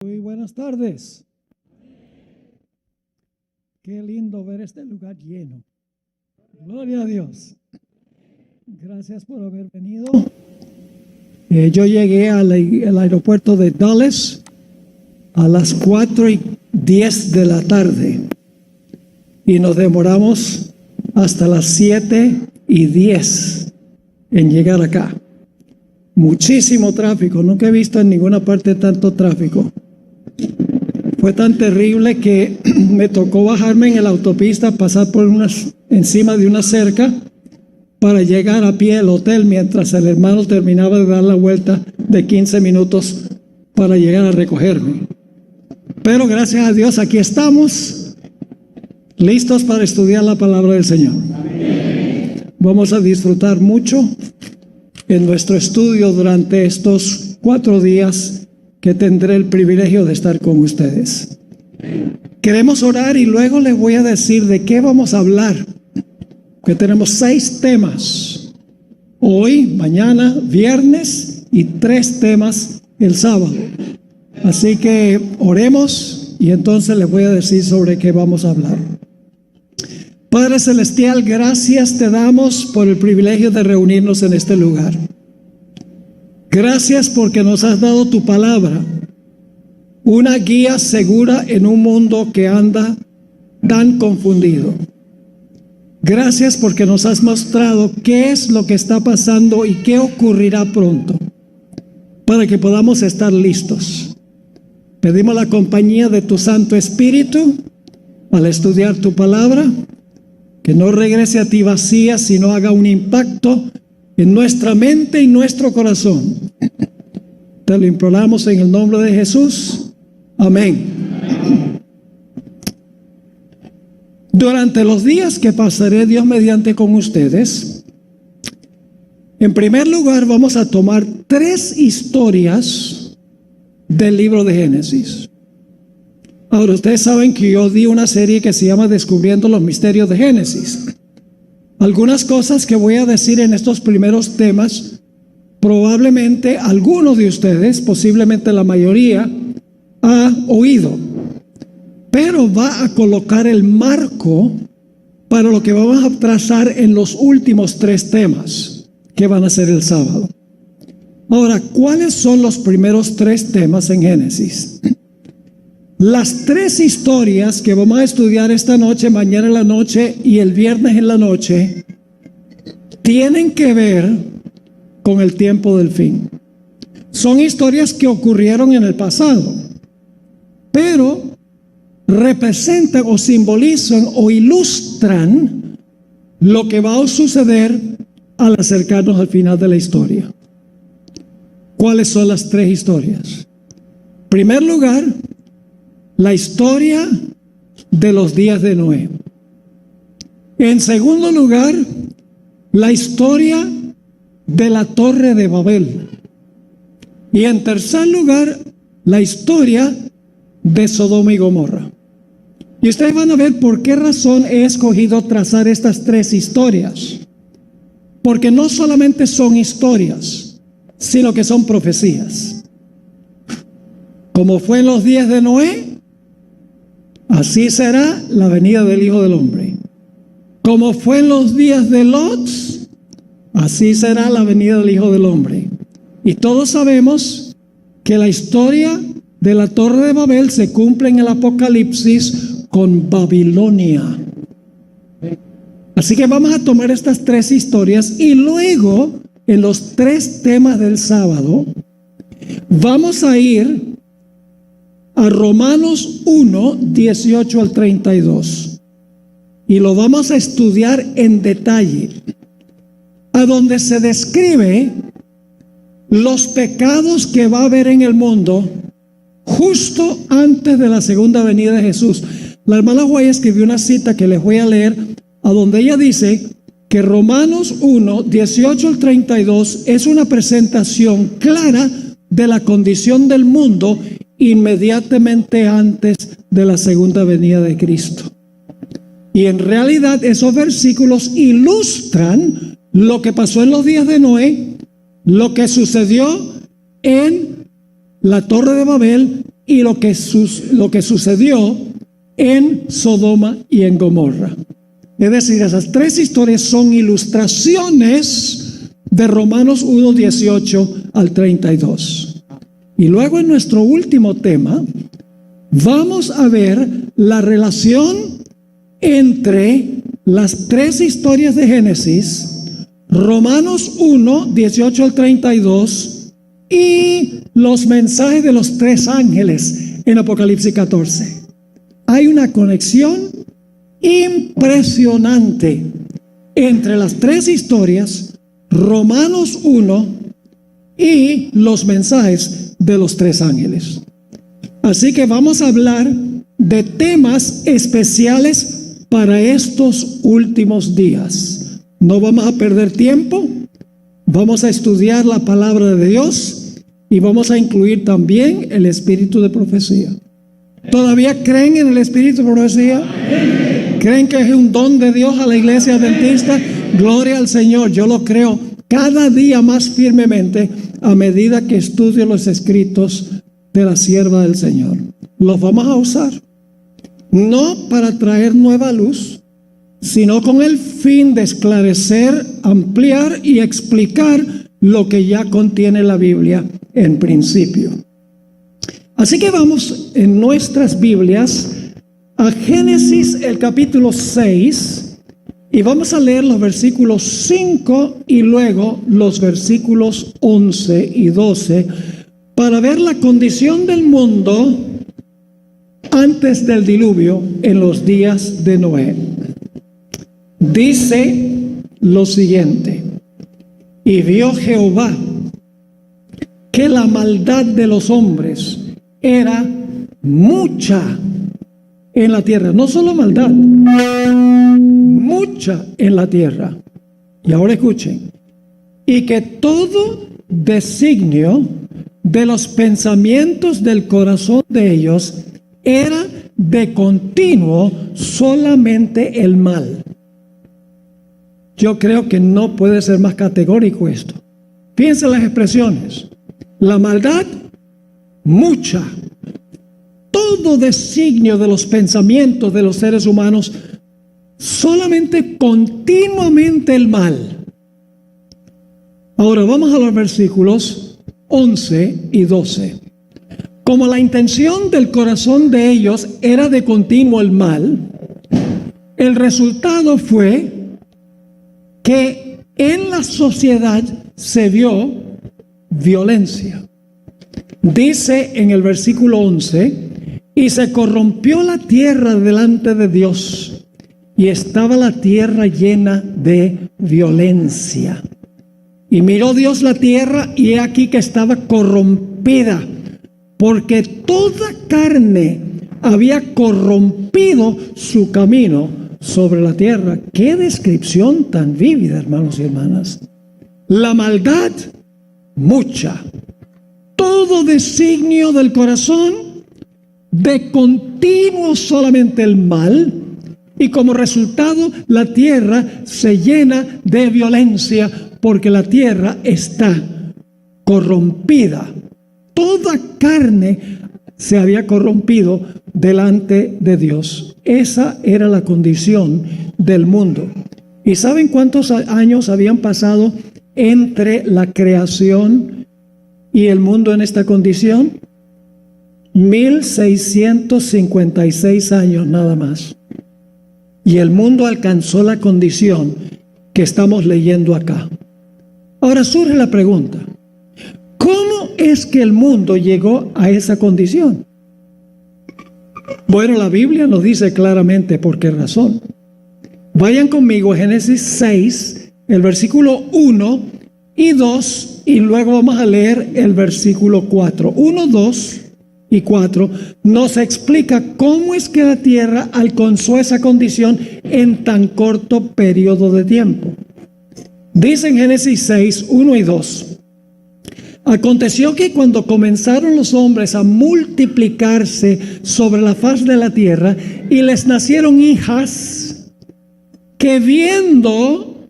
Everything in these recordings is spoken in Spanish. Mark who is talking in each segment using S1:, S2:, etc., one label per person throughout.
S1: Muy buenas tardes. Qué lindo ver este lugar lleno. Gloria a Dios. Gracias por haber venido. Yo llegué al aeropuerto de Dallas a las 4:10 de la tarde y nos demoramos hasta las 7:10 en llegar acá. Muchísimo tráfico, nunca he visto en ninguna parte tanto tráfico. Fue tan terrible que me tocó bajarme en la autopista, pasar por encima de una cerca para llegar a pie al hotel mientras el hermano terminaba de dar la vuelta de 15 minutos para llegar a recogerme. Pero gracias a Dios aquí estamos, listos para estudiar la palabra del Señor. Vamos a disfrutar mucho en nuestro estudio durante estos 4 días que tendré el privilegio de estar con ustedes. Queremos orar y luego les voy a decir de qué vamos a hablar, que tenemos 6 temas hoy, mañana, viernes y 3 temas el sábado. Así que oremos y entonces les voy a decir sobre qué vamos a hablar. Padre Celestial, gracias te damos por el privilegio de reunirnos en este lugar. Gracias porque nos has dado tu palabra, una guía segura en un mundo que anda tan confundido. Gracias porque nos has mostrado qué es lo que está pasando y qué ocurrirá pronto, para que podamos estar listos. Pedimos la compañía de tu Santo Espíritu al estudiar tu palabra, que no regrese a ti vacía, sino haga un impacto en nuestra mente y nuestro corazón. Te lo imploramos en el nombre de Jesús. Amén. Durante los días que pasaré Dios mediante con ustedes, en primer lugar vamos a tomar 3 historias del libro de Génesis. Ahora, ustedes saben que yo di una serie que se llama Descubriendo los Misterios de Génesis. Algunas cosas que voy a decir en estos primeros temas, probablemente algunos de ustedes, posiblemente la mayoría, ha oído, pero va a colocar el marco para lo que vamos a trazar en los últimos 3 temas que van a ser el sábado. Ahora, ¿cuáles son los primeros 3 temas en Génesis? Las 3 historias que vamos a estudiar esta noche, mañana en la noche y el viernes en la noche tienen que ver con el tiempo del fin. Son historias que ocurrieron en el pasado, pero representan o simbolizan o ilustran lo que va a suceder al acercarnos al final de la historia. ¿Cuáles son las 3 historias? En primer lugar, la historia de los días de Noé. En segundo lugar, la historia de la Torre de Babel. Y en tercer lugar, la historia de Sodoma y Gomorra. Y ustedes van a ver por qué razón he escogido trazar estas 3 historias. Porque no solamente son historias, sino que son profecías. Como fue en los días de Noé, así será la venida del Hijo del Hombre. Como fue en los días de Lot, así será la venida del Hijo del Hombre. Y todos sabemos que la historia de la Torre de Babel se cumple en el Apocalipsis con Babilonia. Así que vamos a tomar estas 3 historias y luego en los 3 temas del sábado vamos a ir a Romanos 1, 18 al 32. Y lo vamos a estudiar en detalle, a donde se describe los pecados que va a haber en el mundo justo antes de la segunda venida de Jesús. La hermana Guay escribió una cita que les voy a leer, a donde ella dice que Romanos 1, 18 al 32 es una presentación clara de la condición del mundo inmediatamente antes de la segunda venida de Cristo. Y en realidad esos versículos ilustran lo que pasó en los días de Noé, lo que sucedió en la Torre de Babel y lo que sucedió en Sodoma y en Gomorra. Es decir, esas tres historias son ilustraciones de Romanos 1, 18 al 32. Y luego en nuestro último tema vamos a ver la relación entre las tres historias de Génesis, Romanos 1, 18 al 32 y los mensajes de los tres ángeles en Apocalipsis 14. Hay una conexión impresionante entre las tres historias, Romanos 1 y los mensajes de los tres ángeles. Así que vamos a hablar de temas especiales para estos últimos días. No vamos a perder tiempo, vamos a estudiar la palabra de Dios y vamos a incluir también el espíritu de profecía. ¿Todavía creen en el espíritu de profecía? ¿Creen que es un don de Dios a la iglesia adventista? Gloria al Señor, yo lo creo cada día más firmemente a medida que estudio los escritos de la sierva del Señor. Los vamos a usar, no para traer nueva luz, sino con el fin de esclarecer, ampliar y explicar lo que ya contiene la Biblia en principio. Así que vamos en nuestras Biblias a Génesis el capítulo 6 y vamos a leer los versículos 5 y luego los versículos 11 y 12 para ver la condición del mundo antes del diluvio en los días de Noé. Dice lo siguiente: y vio Jehová que la maldad de los hombres era mucha en la tierra. No solo maldad, mucha en la tierra. Y ahora escuchen: y que todo designio de los pensamientos del corazón de ellos era de continuo solamente el mal. Yo creo que no puede ser más categórico esto. Fíjense las expresiones: la maldad, mucha. Todo designio de los pensamientos de los seres humanos, solamente continuamente el mal. Ahora vamos a los versículos 11 y 12. Como la intención del corazón de ellos era de continuo el mal, el resultado fue que en la sociedad se vio violencia. Dice en el versículo 11: y se corrompió la tierra delante de Dios, y estaba la tierra llena de violencia. Y miró Dios la tierra, y he aquí que estaba corrompida, porque toda carne había corrompido su camino sobre la tierra. ¡Qué descripción tan vívida, hermanos y hermanas! La maldad, mucha. Todo designio del corazón, de continuo solamente el mal, y como resultado la tierra se llena de violencia, porque la tierra está corrompida. Toda carne se había corrompido delante de Dios. Esa era la condición del mundo. ¿Y saben cuántos años habían pasado entre la creación y el mundo en esta condición? 1656 años nada más. Y el mundo alcanzó la condición que estamos leyendo acá. Ahora surge la pregunta: ¿cómo es que el mundo llegó a esa condición? Bueno, la Biblia nos dice claramente por qué razón. Vayan conmigo a Génesis 6, el versículo 1 y 2, y luego vamos a leer el versículo 4. 1, 2 y 4 nos explica cómo es que la tierra alcanzó esa condición en tan corto periodo de tiempo. Dice en Génesis 6, 1 y 2: aconteció que cuando comenzaron los hombres a multiplicarse sobre la faz de la tierra, y les nacieron hijas, que viendo,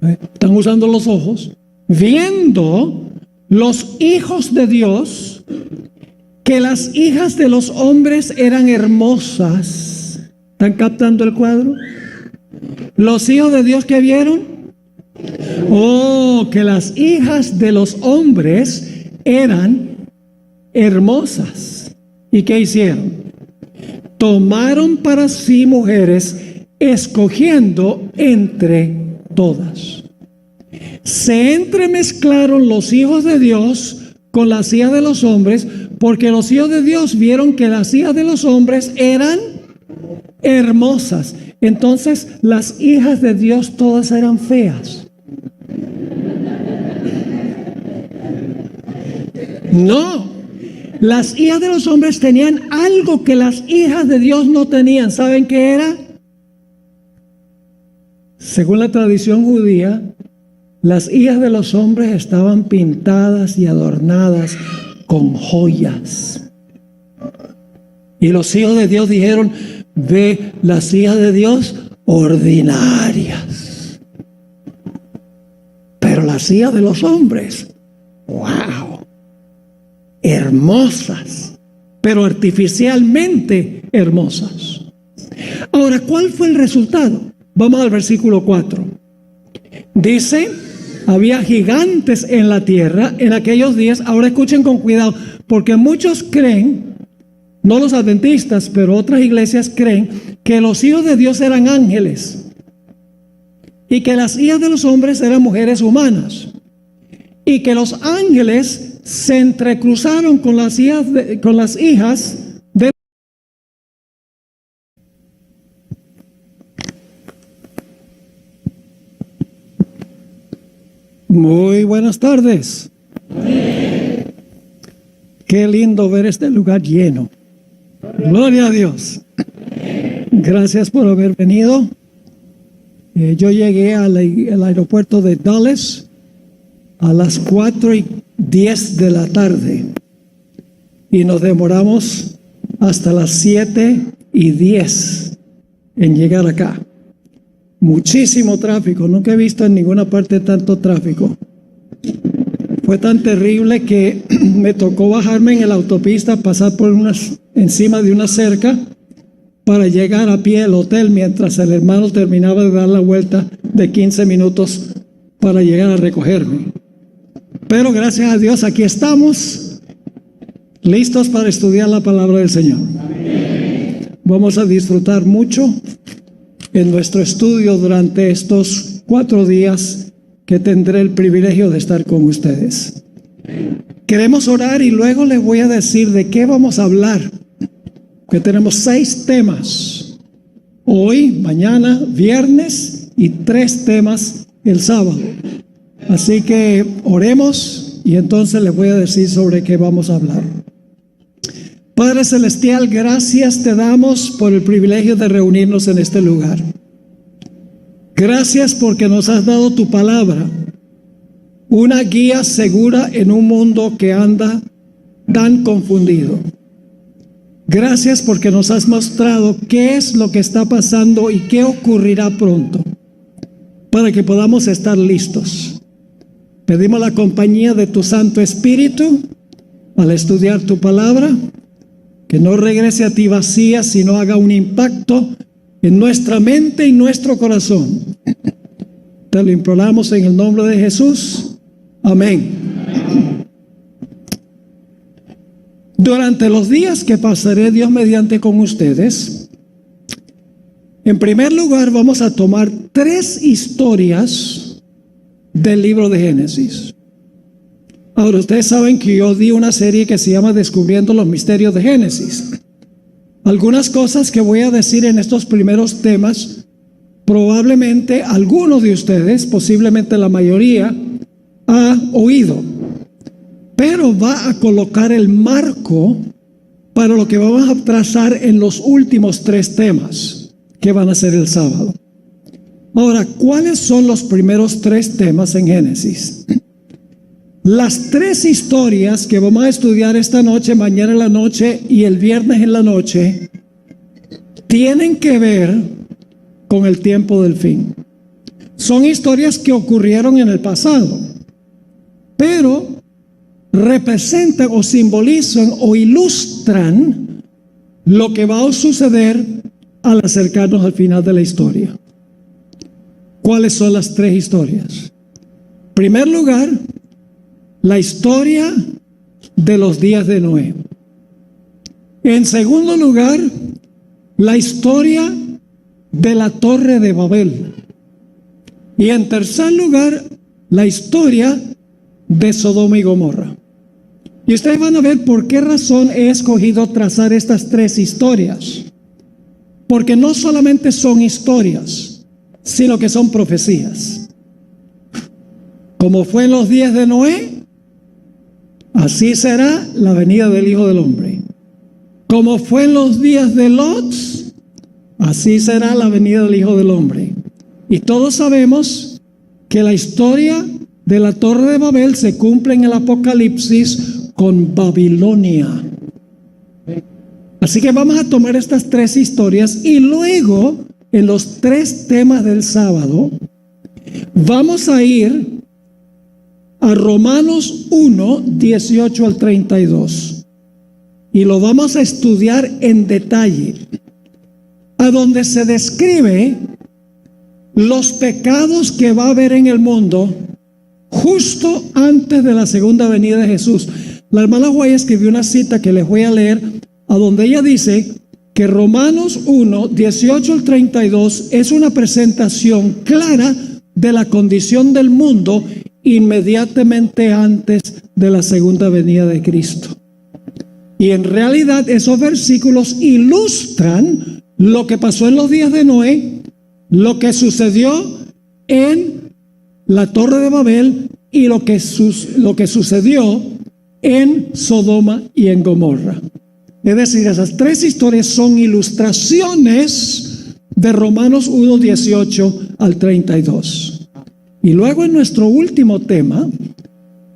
S1: están usando los ojos, viendo los hijos de Dios que las hijas de los hombres eran hermosas. ¿Están captando el cuadro? Los hijos de Dios que vieron, que las hijas de los hombres eran hermosas. ¿Y qué hicieron? Tomaron para sí mujeres, escogiendo entre todas. Se entremezclaron los hijos de Dios con las hijas de los hombres, porque los hijos de Dios vieron que las hijas de los hombres eran hermosas. Entonces las hijas de Dios todas eran feas. No, las hijas de los hombres tenían algo que las hijas de Dios no tenían. ¿Saben qué era? Según la tradición judía, las hijas de los hombres estaban pintadas y adornadas con joyas. Y los hijos de Dios dijeron: ve, las hijas de Dios ordinarias, pero las hijas de los hombres, wow, hermosas, pero artificialmente hermosas. Ahora, ¿cuál fue el resultado? Vamos al versículo 4. Dice: había gigantes en la tierra en aquellos días. Ahora escuchen con cuidado, porque muchos creen, no los adventistas, pero otras iglesias creen que los hijos de Dios eran ángeles y que las hijas de los hombres eran mujeres humanas, y que los ángeles se entrecruzaron con las hijas de Muy buenas tardes. Qué lindo ver este lugar lleno. Gloria a Dios. Gracias por haber venido. Yo llegué al aeropuerto de Dallas a las 4:10 de la tarde y nos demoramos hasta las 7:10 en llegar acá. Muchísimo tráfico. Nunca he visto en ninguna parte tanto tráfico. Fue tan terrible que me tocó bajarme en la autopista, pasar por encima de una cerca para llegar a pie al hotel, mientras el hermano terminaba de dar la vuelta de 15 minutos para llegar a recogerme. Pero gracias a Dios aquí estamos, listos para estudiar la palabra del Señor. Vamos a disfrutar mucho en nuestro estudio durante estos 4 días que tendré el privilegio de estar con ustedes. Queremos orar y luego les voy a decir de qué vamos a hablar, que tenemos 6 temas hoy, mañana, viernes, y 3 temas el sábado. Así que oremos y entonces les voy a decir sobre qué vamos a hablar. Padre Celestial, gracias te damos por el privilegio de reunirnos en este lugar. Gracias porque nos has dado tu palabra, una guía segura en un mundo que anda tan confundido. Gracias porque nos has mostrado qué es lo que está pasando y qué ocurrirá pronto, para que podamos estar listos. Pedimos la compañía de tu Santo Espíritu al estudiar tu palabra, que no regrese a ti vacía, sino haga un impacto en nuestra mente y nuestro corazón. Te lo imploramos en el nombre de Jesús. Amén. Durante los días que pasaré Dios mediante con ustedes, en primer lugar vamos a tomar 3 historias del libro de Génesis. Ahora, ustedes saben que yo di una serie que se llama Descubriendo los Misterios de Génesis. Algunas cosas que voy a decir en estos primeros temas, probablemente algunos de ustedes, posiblemente la mayoría, ha oído, pero va a colocar el marco para lo que vamos a trazar en los últimos 3 temas que van a ser el sábado. Ahora, ¿cuáles son los primeros 3 temas en Génesis? Las 3 historias que vamos a estudiar esta noche, mañana en la noche y el viernes en la noche, tienen que ver con el tiempo del fin. Son historias que ocurrieron en el pasado, pero representan o simbolizan o ilustran lo que va a suceder al acercarnos al final de la historia. ¿Cuáles son las tres historias? En primer lugar, la historia de los días de Noé. En segundo lugar, la historia de la Torre de Babel. Y en tercer lugar, la historia de Sodoma y Gomorra. Y ustedes van a ver por qué razón he escogido trazar estas tres historias. Porque no solamente son historias, sino que son profecías. Como fue en los días de Noé, así será la venida del Hijo del Hombre. Como fue en los días de Lot, así será la venida del Hijo del Hombre. Y todos sabemos que la historia de la Torre de Babel se cumple en el Apocalipsis con Babilonia. Así que vamos a tomar estas tres historias y luego, en los tres temas del sábado, vamos a ir a Romanos 1, 18 al 32. Y lo vamos a estudiar en detalle, a donde se describe los pecados que va a haber en el mundo justo antes de la segunda venida de Jesús. La hermana Guay escribió una cita que les voy a leer, a donde ella dice que Romanos 1, 18 al 32 es una presentación clara de la condición del mundo inmediatamente antes de la segunda venida de Cristo. Y en realidad esos versículos ilustran lo que pasó en los días de Noé, lo que sucedió en la Torre de Babel y lo que sucedió en Sodoma y en Gomorra. Es decir, esas tres historias son ilustraciones de Romanos 1, 18 al 32. Y luego en nuestro último tema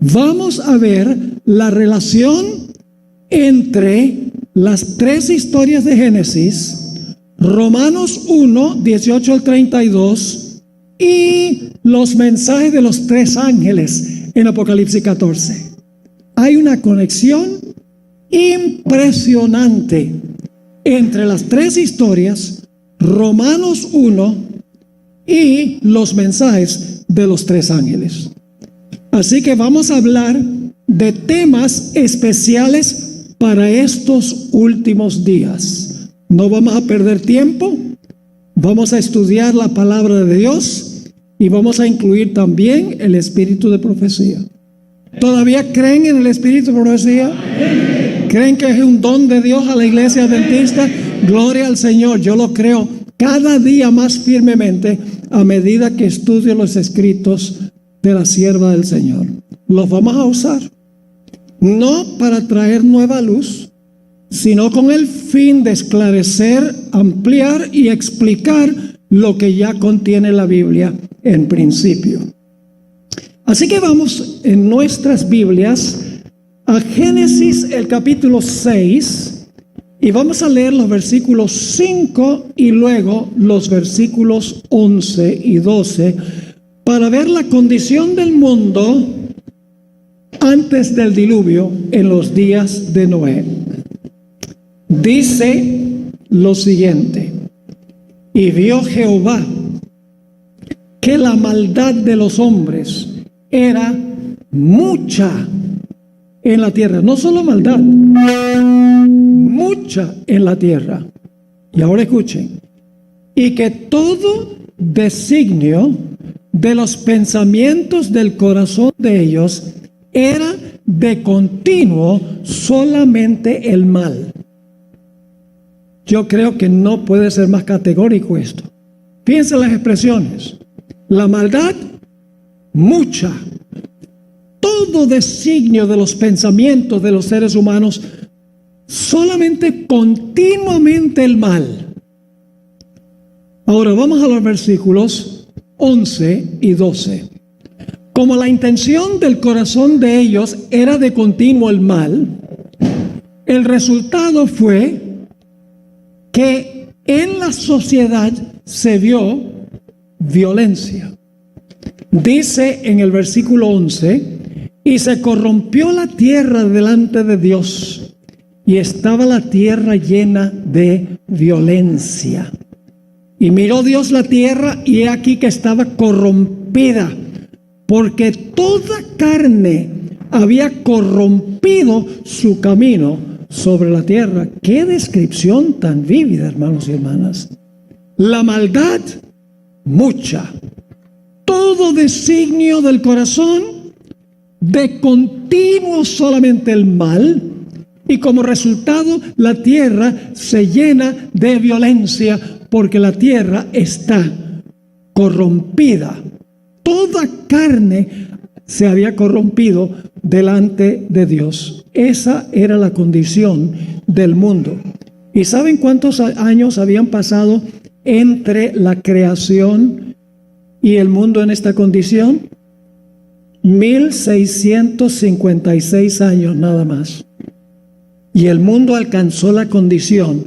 S1: vamos a ver la relación entre las tres historias de Génesis, Romanos 1, 18 al 32 y los mensajes de los tres ángeles en Apocalipsis 14. Hay una conexión impresionante entre las tres historias, Romanos 1 y los mensajes de los tres ángeles. Así que vamos a hablar de temas especiales para estos últimos días. No vamos a perder tiempo, vamos a estudiar la palabra de Dios y vamos a incluir también el espíritu de profecía. ¿Todavía creen en el espíritu de profecía? ¿Creen que es un don de Dios a la iglesia adventista? Gloria al Señor, yo lo creo cada día más firmemente a medida que estudio los escritos de la sierva del Señor. Los vamos a usar, no para traer nueva luz, sino con el fin de esclarecer, ampliar y explicar lo que ya contiene la Biblia en principio. Así que vamos en nuestras Biblias a Génesis, el capítulo 6, y vamos a leer los versículos 5 y luego los versículos 11 y 12 para ver la condición del mundo antes del diluvio en los días de Noé. Dice lo siguiente: y vio Jehová que la maldad de los hombres era mucha en la tierra. No solo maldad, mucha en la tierra. Y ahora escuchen: y que todo designio de los pensamientos del corazón de ellos era de continuo solamente el mal. Yo creo que no puede ser más categórico esto. Fíjense las expresiones: la maldad, mucha. Todo designio de los pensamientos de los seres humanos, solamente continuamente el mal. Ahora vamos a los versículos 11 y 12. Como la intención del corazón de ellos era de continuo el mal, el resultado fue que en la sociedad se vio violencia. Dice en el versículo 11: Y se corrompió la tierra delante de Dios, y estaba la tierra llena de violencia. Y miró Dios la tierra, y he aquí que estaba corrompida, porque toda carne había corrompido su camino sobre la tierra. Qué descripción tan vívida, hermanos y hermanas. La maldad, mucha. Todo designio del corazón, de continuo solamente el mal, y como resultado la tierra se llena de violencia, porque la tierra está corrompida. Toda carne se había corrompido delante de Dios. Esa era la condición del mundo. ¿Y saben cuántos años habían pasado entre la creación y el mundo en esta condición? 1656 años nada más. Y el mundo alcanzó la condición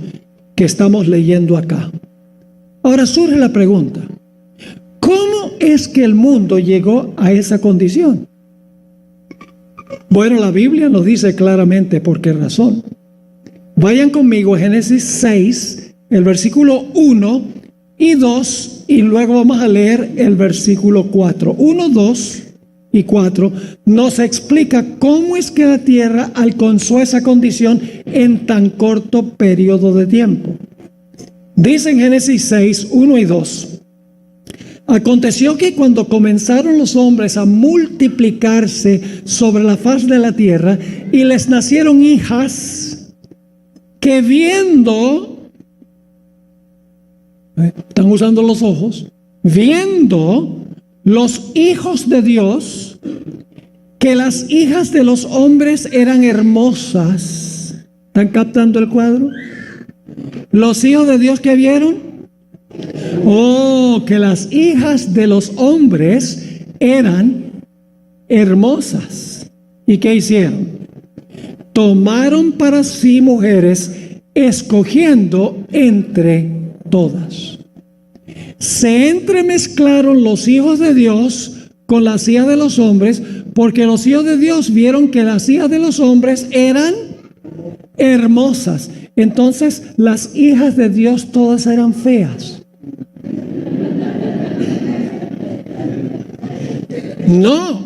S1: que estamos leyendo acá. Ahora surge la pregunta: ¿cómo es que el mundo llegó a esa condición? Bueno, la Biblia nos dice claramente por qué razón. Vayan conmigo a Génesis 6, el versículo 1 y 2, y luego vamos a leer el versículo 4. 1, 2 y 4 nos explica cómo es que la tierra alcanzó esa condición en tan corto periodo de tiempo. Dice en Génesis 6, 1 y 2: aconteció que cuando comenzaron los hombres a multiplicarse sobre la faz de la tierra, y les nacieron hijas, que viendo, están usando los ojos, viendo los hijos de Dios, que las hijas de los hombres eran hermosas. ¿Están captando el cuadro? Los hijos de Dios que vieron, que las hijas de los hombres eran hermosas. ¿Y qué hicieron? Tomaron para sí mujeres, escogiendo entre todas. Se entremezclaron los hijos de Dios con las hijas de los hombres, porque los hijos de Dios vieron que las hijas de los hombres eran hermosas. Entonces las hijas de Dios todas eran feas. No,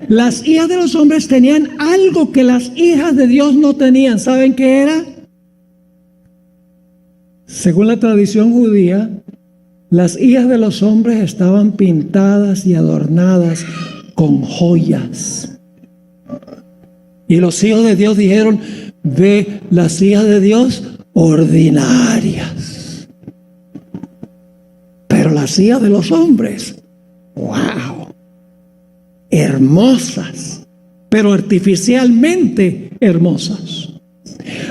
S1: las hijas de los hombres tenían algo que las hijas de Dios no tenían. ¿Saben qué era? Según la tradición judía, las hijas de los hombres estaban pintadas y adornadas con joyas. Y los hijos de Dios dijeron: ve, las hijas de Dios ordinarias, pero las hijas de los hombres, wow, hermosas, pero artificialmente hermosas.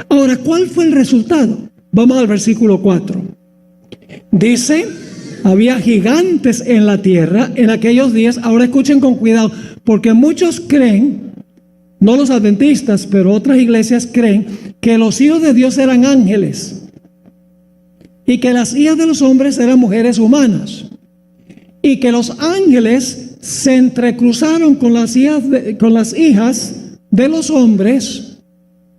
S1: Ahora, ¿cuál fue el resultado? Vamos al versículo 4. Dice: había gigantes en la tierra en aquellos días. Ahora escuchen con cuidado, porque muchos creen, no los adventistas, pero otras iglesias creen que los hijos de Dios eran ángeles y que las hijas de los hombres eran mujeres humanas, y que los ángeles se entrecruzaron con las hijas de los hombres,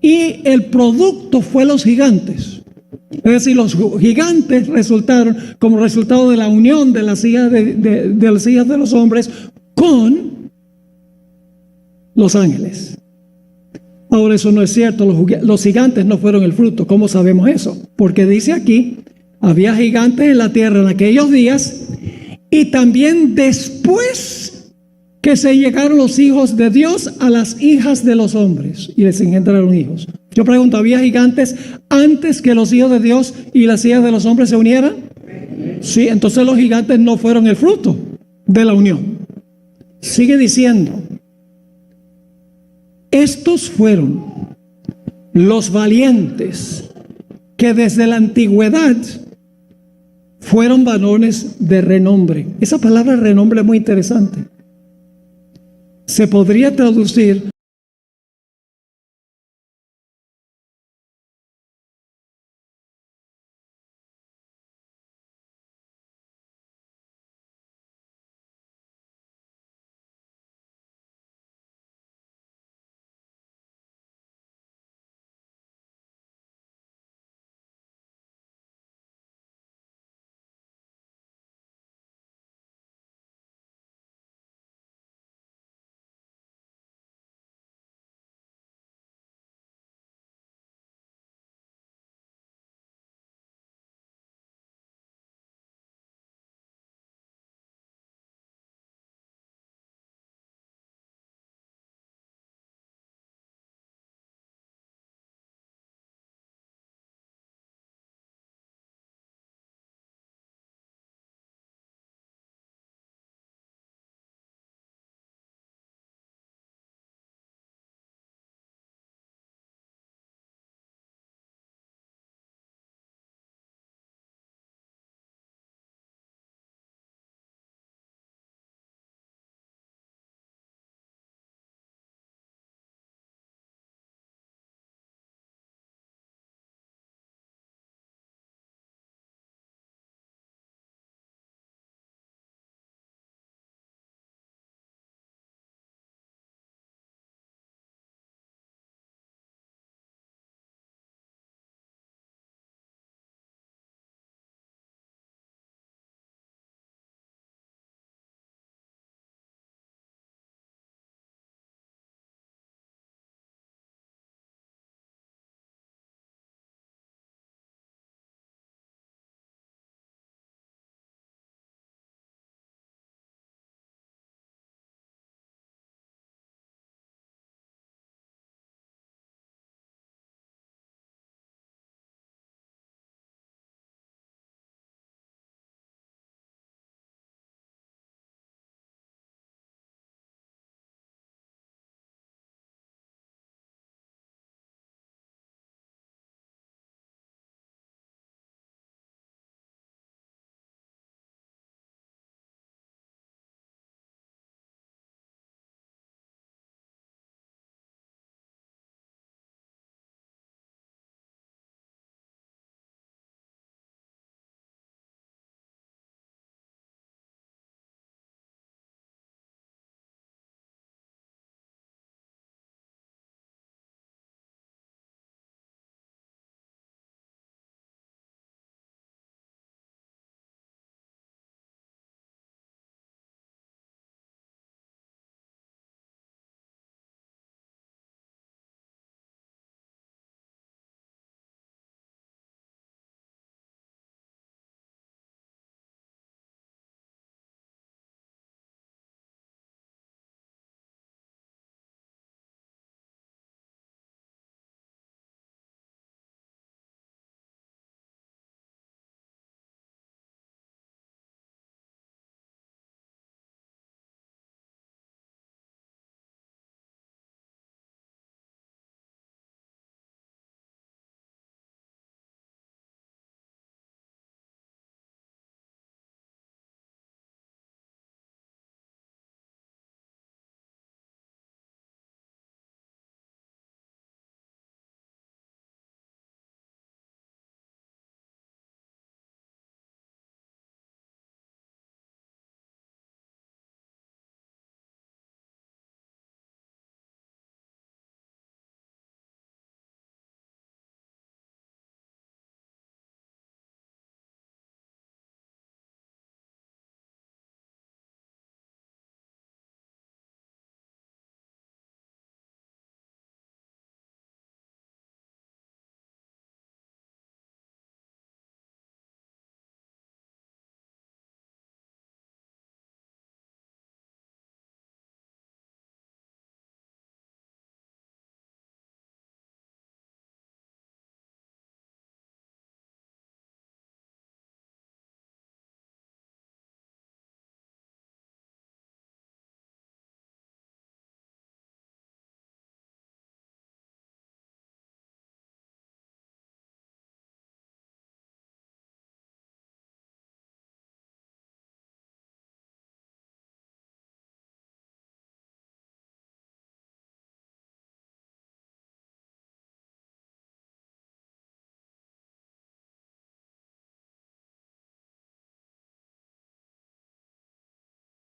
S1: y el producto fue los gigantes. Es decir, los gigantes resultaron como resultado de la unión de las hijas de las hijas de los hombres con los ángeles. Ahora, eso no es cierto. Los gigantes no fueron el fruto. ¿Cómo sabemos eso? Porque dice aquí: había gigantes en la tierra en aquellos días, y también después que se llegaron los hijos de Dios a las hijas de los hombres y les engendraron hijos. Yo pregunto: ¿había gigantes antes que los hijos de Dios y las hijas de los hombres se unieran? Sí, entonces los gigantes no fueron el fruto de la unión. Sigue diciendo: estos fueron los valientes que desde la antigüedad fueron varones de renombre. Esa palabra renombre es muy interesante. Se podría traducir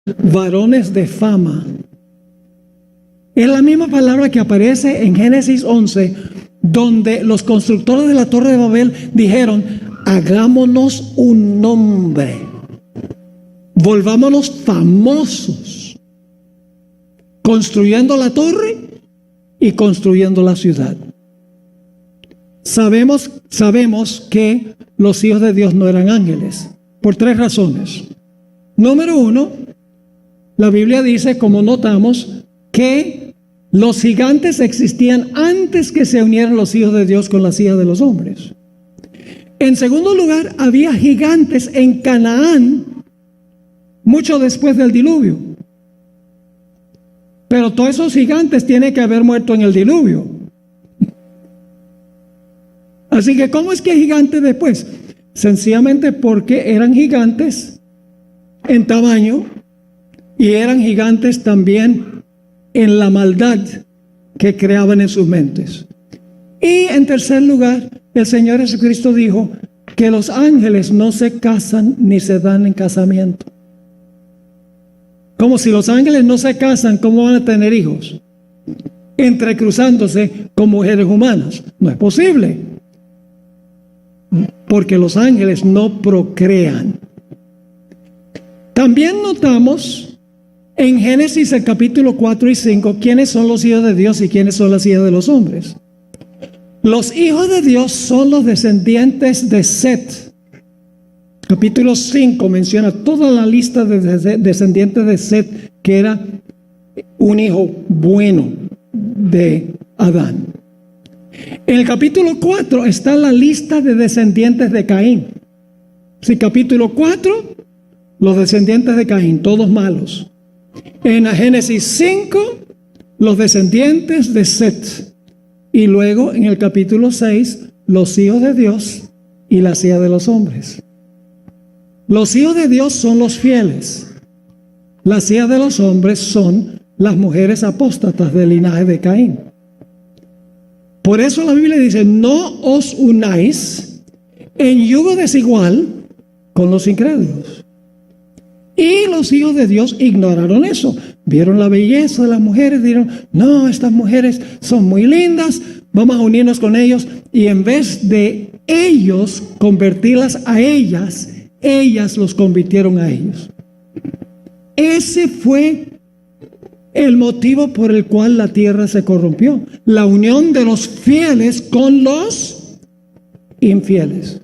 S1: varones de fama. Es la misma palabra que aparece en Génesis 11, donde los constructores de la Torre de Babel dijeron: hagámonos un nombre, volvámonos famosos, construyendo la torre y construyendo la ciudad. Sabemos que los hijos de Dios no eran ángeles, por 3 razones. Número 1, la Biblia dice, como notamos, que los gigantes existían antes que se unieran los hijos de Dios con las hijas de los hombres. En segundo lugar, había gigantes en Canaán mucho después del diluvio. Pero todos esos gigantes tienen que haber muerto en el diluvio. Así que, ¿cómo es que gigantes después? Sencillamente porque eran gigantes en tamaño y eran gigantes también en la maldad que creaban en sus mentes. Y en tercer lugar, el Señor Jesucristo dijo que los ángeles no se casan ni se dan en casamiento. Como si los ángeles no se casan, ¿cómo van a tener hijos? Entrecruzándose con mujeres humanas. No es posible. Porque los ángeles no procrean. También notamos en Génesis el capítulo 4 y 5 quiénes son los hijos de Dios y quiénes son las hijas de los hombres. Los hijos de Dios son los descendientes de Set. Capítulo 5 menciona toda la lista de descendientes de Set, que era un hijo bueno de Adán. En el capítulo 4 está la lista de descendientes de Caín. Sí, capítulo 4, los descendientes de Caín, todos malos. En Génesis 5, los descendientes de Set. Y luego en el capítulo 6, los hijos de Dios y las hijas de los hombres. Los hijos de Dios son los fieles. Las hijas de los hombres son las mujeres apóstatas del linaje de Caín. Por eso la Biblia dice: no os unáis en yugo desigual con los incrédulos. Y los hijos de Dios ignoraron eso. Vieron la belleza de las mujeres, dijeron: no, estas mujeres son muy lindas, vamos a unirnos con ellos. Y en vez de ellos convertirlas a ellas, ellas los convirtieron a ellos. Ese fue el motivo por el cual la tierra se corrompió. La unión de los fieles con los infieles.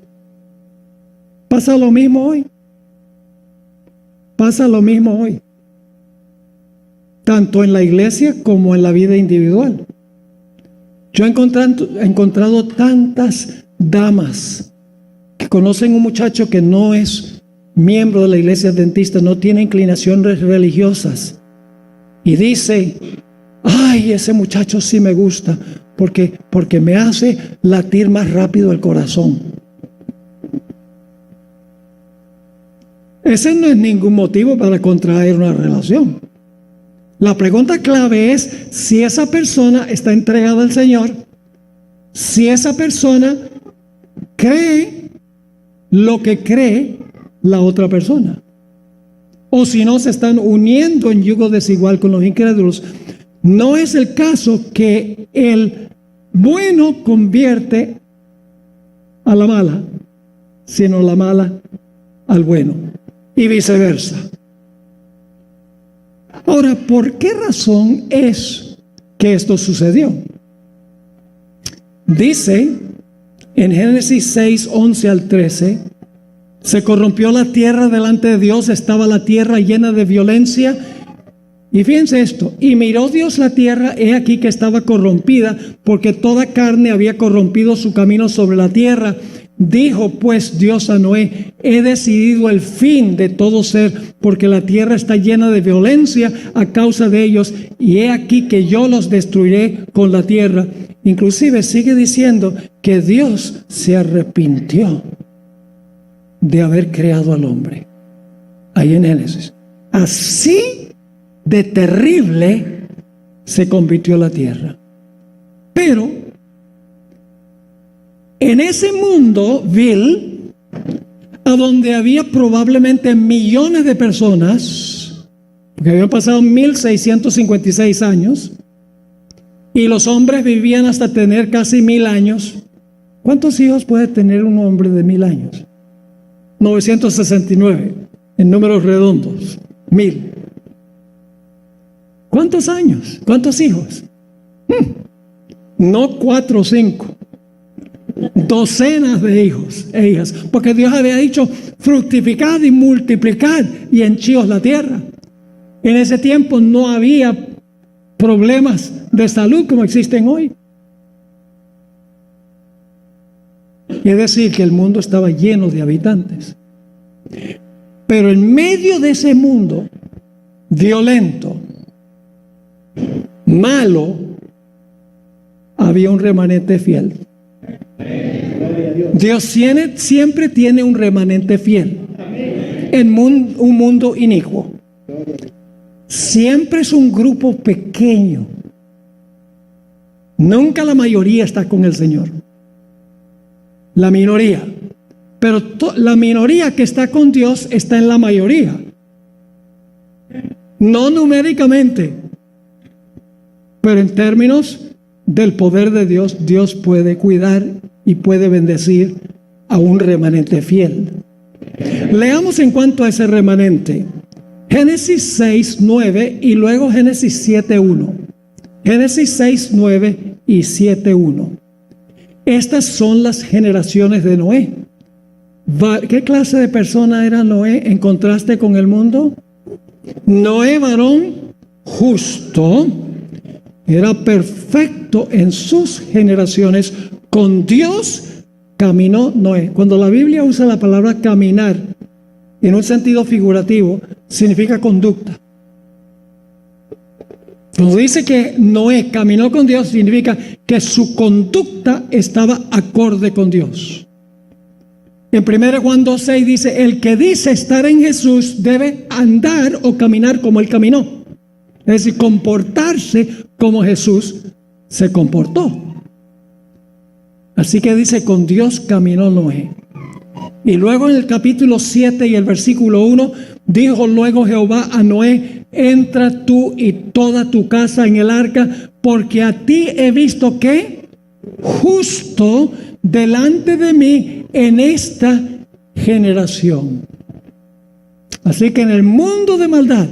S1: Pasa lo mismo hoy. Pasa lo mismo hoy. Tanto en la iglesia como en la vida individual. Yo he encontrado tantas damas que conocen un muchacho que no es miembro de la iglesia adventista, no tiene inclinaciones religiosas. Y dice: ay, ese muchacho sí me gusta, porque me hace latir más rápido el corazón. Ese no es ningún motivo para contraer una relación. La pregunta clave es si esa persona está entregada al Señor, si esa persona cree lo que cree la otra persona, o si no se están uniendo en yugo desigual con los incrédulos. No es el caso que el bueno convierte a la mala, sino la mala al bueno, y viceversa. Ahora, ¿por qué razón es que esto sucedió? Dice en Génesis 6, 11 al 13: se corrompió la tierra delante de Dios, estaba la tierra llena de violencia. Y fíjense esto: y miró Dios la tierra, he aquí que estaba corrompida, porque toda carne había corrompido su camino sobre la tierra. Dijo pues Dios a Noé: he decidido el fin de todo ser, porque la tierra está llena de violencia a causa de ellos, y he aquí que yo los destruiré con la tierra. Inclusive sigue diciendo que Dios se arrepintió de haber creado al hombre. Ahí en Génesis. Así de terrible se convirtió la tierra. Pero en ese mundo vil, a donde había probablemente millones de personas, porque habían pasado 1656 años y los hombres vivían hasta tener casi 1000 años. ¿Cuántos hijos puede tener un hombre de 1000 años? 969, en números redondos, 1000. ¿Cuántos años? ¿Cuántos hijos? No 4 o 5, docenas de hijos e hijas, porque Dios había dicho: fructificad y multiplicad y henchíos la tierra. En ese tiempo no había problemas de salud como existen hoy. Es decir, que el mundo estaba lleno de habitantes. Pero en medio de ese mundo violento, malo, había un remanente fiel. Dios siempre tiene un remanente fiel en un mundo inicuo. Siempre es un grupo pequeño. Nunca la mayoría está con el Señor. La minoría. Pero la minoría que está con Dios está en la mayoría. No numéricamente, pero en términos del poder de Dios, Dios puede cuidar y puede bendecir a un remanente fiel. Leamos en cuanto a ese remanente. Génesis 6, 9 y luego Génesis 7, 1. Génesis 6, 9 y 7, 1. Estas son las generaciones de Noé. ¿Qué clase de persona era Noé en contraste con el mundo? Noé, varón justo, era perfecto en sus generaciones. Con Dios caminó Noé. Cuando la Biblia usa la palabra caminar en un sentido figurativo, significa conducta. Cuando dice que Noé caminó con Dios, significa que su conducta estaba acorde con Dios. En 1 Juan 2:6 dice: el que dice estar en Jesús debe andar o caminar como Él caminó. Es decir, comportarse como Jesús se comportó. Así que dice: con Dios caminó Noé. Y luego en el capítulo 7 y el versículo 1, dijo luego Jehová a Noé: entra tú y toda tu casa en el arca, porque a ti he visto que justo delante de mí en esta generación. Así que en el mundo de maldad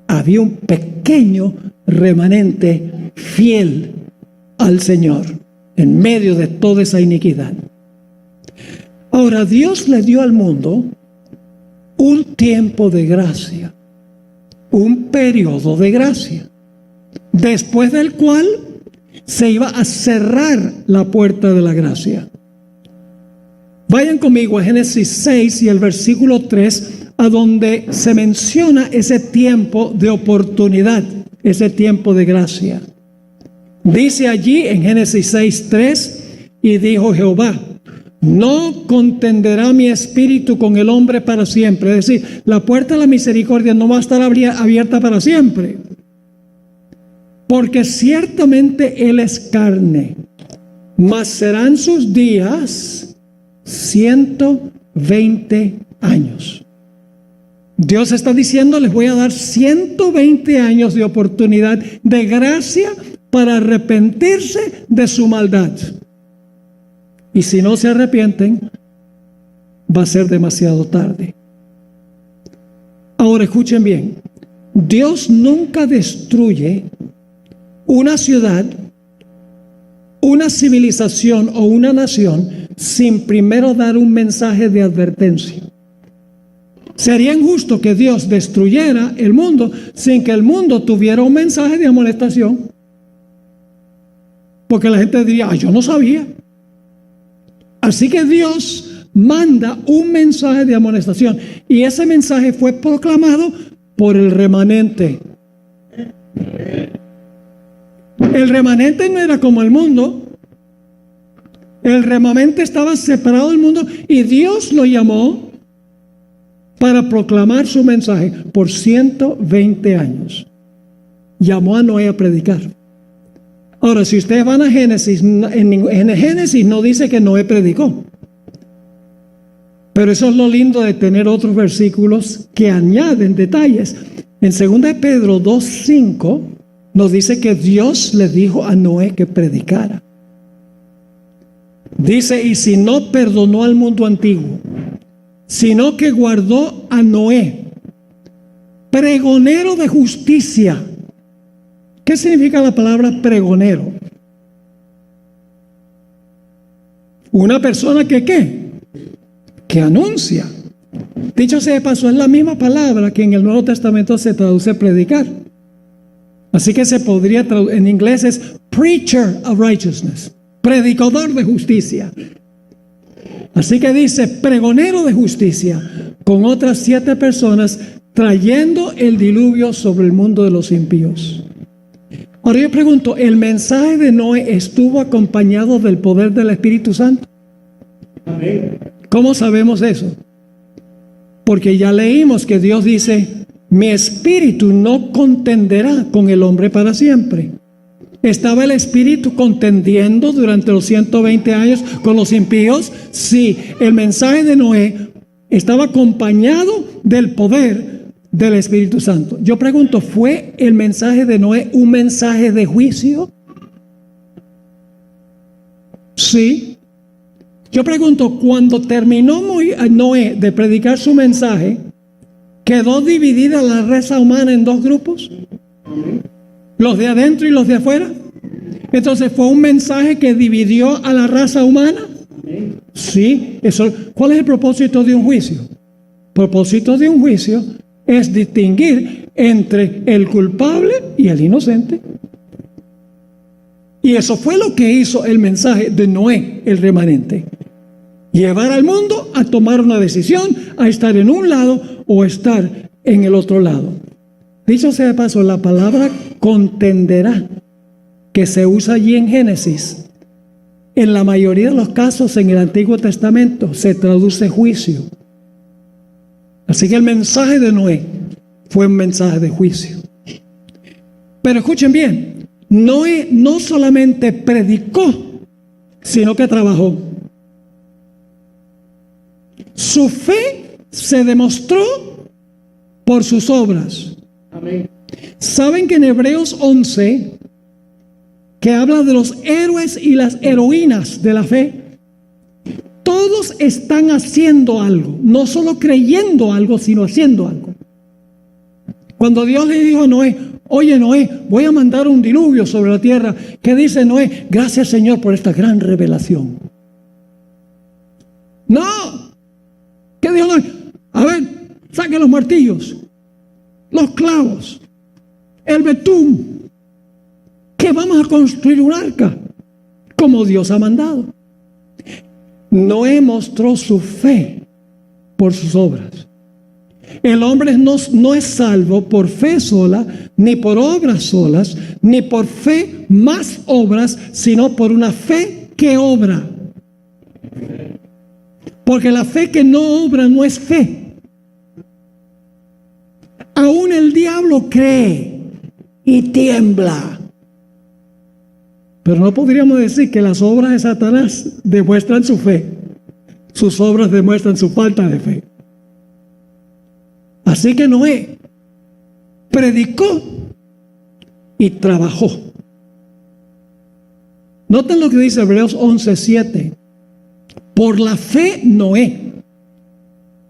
S1: había un pequeño remanente fiel al Señor en medio de toda esa iniquidad. Ahora, Dios le dio al mundo un tiempo de gracia, un periodo de gracia, después del cual se iba a cerrar la puerta de la gracia. Vayan conmigo a Génesis 6 y el versículo 3, a donde se menciona ese tiempo de oportunidad, ese tiempo de gracia. Dice allí en Génesis 6, 3, y dijo Jehová: no contenderá mi espíritu con el hombre para siempre. Es decir, la puerta de la misericordia no va a estar abierta para siempre. Porque ciertamente él es carne, mas serán sus días 120 años. Dios está diciendo: les voy a dar 120 años de oportunidad, de gracia, para arrepentirse de su maldad. Y si no se arrepienten, va a ser demasiado tarde. Ahora escuchen bien. Dios nunca destruye una ciudad, una civilización o una nación sin primero dar un mensaje de advertencia. Sería injusto que Dios destruyera el mundo sin que el mundo tuviera un mensaje de amonestación. Porque la gente diría: yo no sabía. Así que Dios manda un mensaje de amonestación, y ese mensaje fue proclamado por el remanente. El remanente no era como el mundo. El remanente estaba separado del mundo y Dios lo llamó para proclamar su mensaje por 120 años. Llamó a Noé a predicar. Ahora, si ustedes van a Génesis, en Génesis no dice que Noé predicó. Pero eso es lo lindo de tener otros versículos que añaden detalles. En 2 de Pedro 2:5 nos dice que Dios le dijo a Noé que predicara. Dice, y si no perdonó al mundo antiguo, sino que guardó a Noé, pregonero de justicia. ¿Qué significa la palabra pregonero? Una persona que ¿qué? Que anuncia. Dicho sea de paso, es la misma palabra que en el Nuevo Testamento se traduce predicar. Así que se podría traducir, en inglés es preacher of righteousness, predicador de justicia. Así que dice pregonero de justicia con otras 7 personas trayendo el diluvio sobre el mundo de los impíos. Ahora yo pregunto, ¿el mensaje de Noé estuvo acompañado del poder del Espíritu Santo? Amén. ¿Cómo sabemos eso? Porque ya leímos que Dios dice, mi espíritu no contenderá con el hombre para siempre. ¿Estaba el espíritu contendiendo durante los 120 años con los impíos? Sí, el mensaje de Noé estaba acompañado del poder del Espíritu Santo. Yo pregunto, ¿fue el mensaje de Noé un mensaje de juicio? Sí. Yo pregunto, cuando terminó Noé de predicar su mensaje, ¿quedó dividida la raza humana en 2 grupos? ¿Los de adentro y los de afuera? Entonces, ¿fue un mensaje que dividió a la raza humana? Sí. ¿Cuál es el propósito de un juicio? El propósito de un juicio es distinguir entre el culpable y el inocente. Y eso fue lo que hizo el mensaje de Noé, el remanente. Llevar al mundo a tomar una decisión, a estar en un lado o estar en el otro lado. Dicho sea de paso, la palabra contenderá, que se usa allí en Génesis, en la mayoría de los casos en el Antiguo Testamento se traduce juicio. Así que el mensaje de Noé fue un mensaje de juicio. Pero escuchen bien, Noé no solamente predicó, sino que trabajó. Su fe se demostró por sus obras. Amén. ¿Saben que en Hebreos 11, que habla de los héroes y las heroínas de la fe, todos están haciendo algo, no solo creyendo algo, sino haciendo algo? Cuando Dios le dijo a Noé, oye Noé, voy a mandar un diluvio sobre la tierra, ¿qué dice Noé? Gracias Señor por esta gran revelación. No. ¿Qué dijo Noé? A ver, saquen los martillos, los clavos, el betún, que vamos a construir un arca como Dios ha mandado. Noé mostró su fe por sus obras. El hombre no es salvo por fe sola, ni por obras solas, ni por fe más obras, sino por una fe que obra. Porque la fe que no obra no es fe. Aún el diablo cree y tiembla. Pero no podríamos decir que las obras de Satanás demuestran su fe. Sus obras demuestran su falta de fe. Así que Noé predicó y trabajó. Noten lo que dice Hebreos 11:7. Por la fe Noé,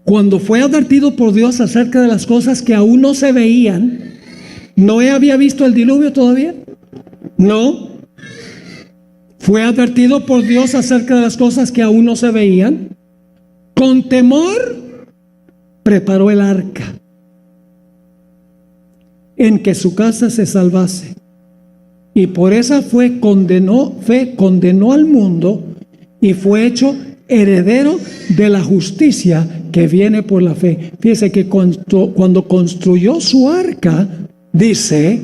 S1: cuando fue advertido por Dios acerca de las cosas que aún no se veían, ¿Noé había visto el diluvio todavía? No. Fue advertido por Dios acerca de las cosas que aún no se veían. Con temor preparó el arca en que su casa se salvase. Y por esa fe condenó al mundo y fue hecho heredero de la justicia que viene por la fe. Fíjese que cuando construyó su arca, dice,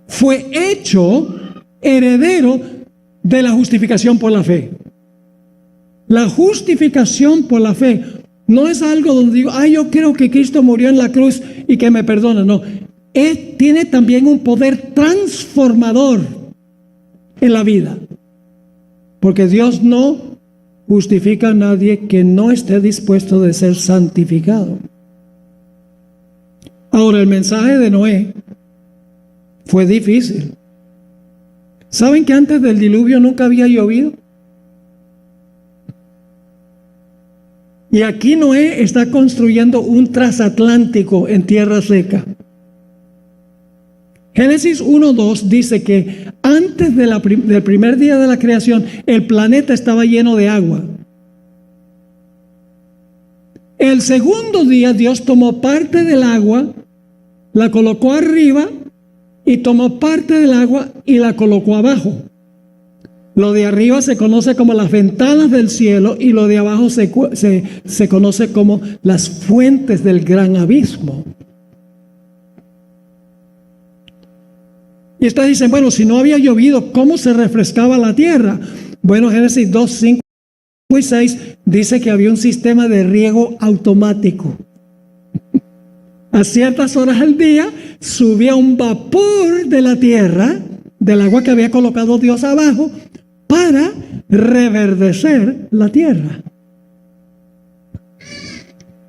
S1: fue hecho heredero de la justificación por la fe. La justificación por la fe no es algo donde digo, yo creo que Cristo murió en la cruz y que me perdona. No, tiene también un poder transformador en la vida. Porque Dios no justifica a nadie que no esté dispuesto de ser santificado. Ahora, el mensaje de Noé fue difícil. ¿Saben que antes del diluvio nunca había llovido? Y aquí Noé está construyendo un transatlántico en tierra seca. Génesis 1:2 dice que antes del primer día de la creación, el planeta estaba lleno de agua. El segundo día, Dios tomó parte del agua, la colocó arriba, y tomó parte del agua y la colocó abajo. Lo de arriba se conoce como las ventanas del cielo, y lo de abajo se conoce como las fuentes del gran abismo. Y ustedes dicen, bueno, si no había llovido, ¿cómo se refrescaba la tierra? Bueno, Génesis 2, 5 y 6 dice que había un sistema de riego automático. A ciertas horas al día subía un vapor de la tierra, del agua que había colocado Dios abajo, para reverdecer la tierra.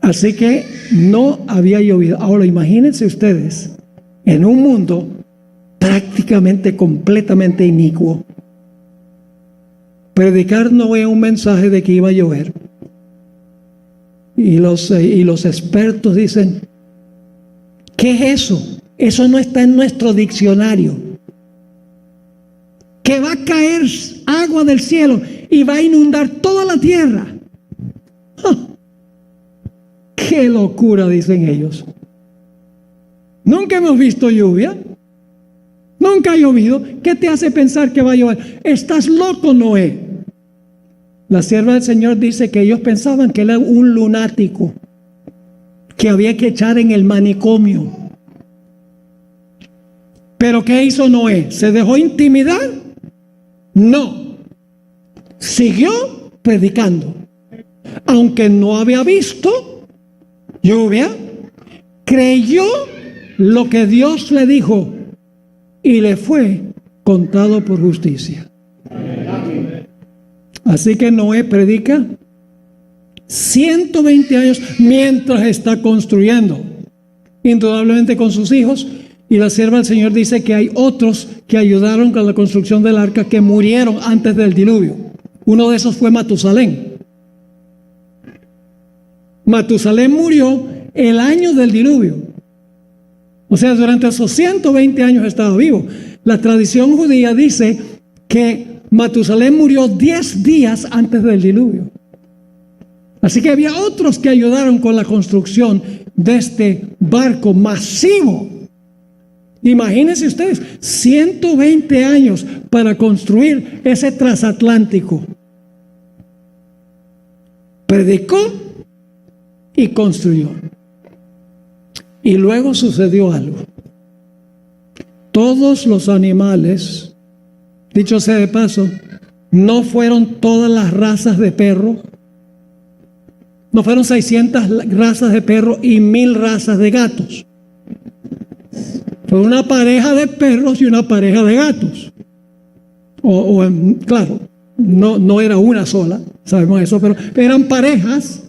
S1: Así que no había llovido. Ahora imagínense ustedes, en un mundo prácticamente completamente inicuo, predicar Noé un mensaje de que iba a llover. Y los expertos dicen, ¿qué es eso? Eso no está en nuestro diccionario. Que va a caer agua del cielo y va a inundar toda la tierra. ¡Oh! ¡Qué locura!, dicen ellos. Nunca hemos visto lluvia. Nunca ha llovido. ¿Qué te hace pensar que va a llover? Estás loco, Noé. La sierva del Señor dice que ellos pensaban que él era un lunático, que había que echar en el manicomio. ¿Pero qué hizo Noé? ¿Se dejó intimidar? No. Siguió predicando. Aunque no había visto lluvia, creyó lo que Dios le dijo y le fue contado por justicia. Así que Noé predica 120 años mientras está construyendo, indudablemente con sus hijos. Y la sierva del Señor dice que hay otros que ayudaron con la construcción del arca que murieron antes del diluvio. Uno de esos fue Matusalén. Matusalén murió el año del diluvio. O sea, durante esos 120 años estaba vivo. La tradición judía dice que Matusalén murió 10 días antes del diluvio. Así que había otros que ayudaron con la construcción de este barco masivo. Imagínense ustedes, 120 años para construir ese transatlántico. Predicó y construyó. Y luego sucedió algo. Todos los animales, dicho sea de paso, no fueron todas las razas de perro. No fueron 600 razas de perro y 1000 razas de gatos. Fue una pareja de perros y una pareja de gatos. Claro, no era una sola, sabemos eso, pero eran parejas.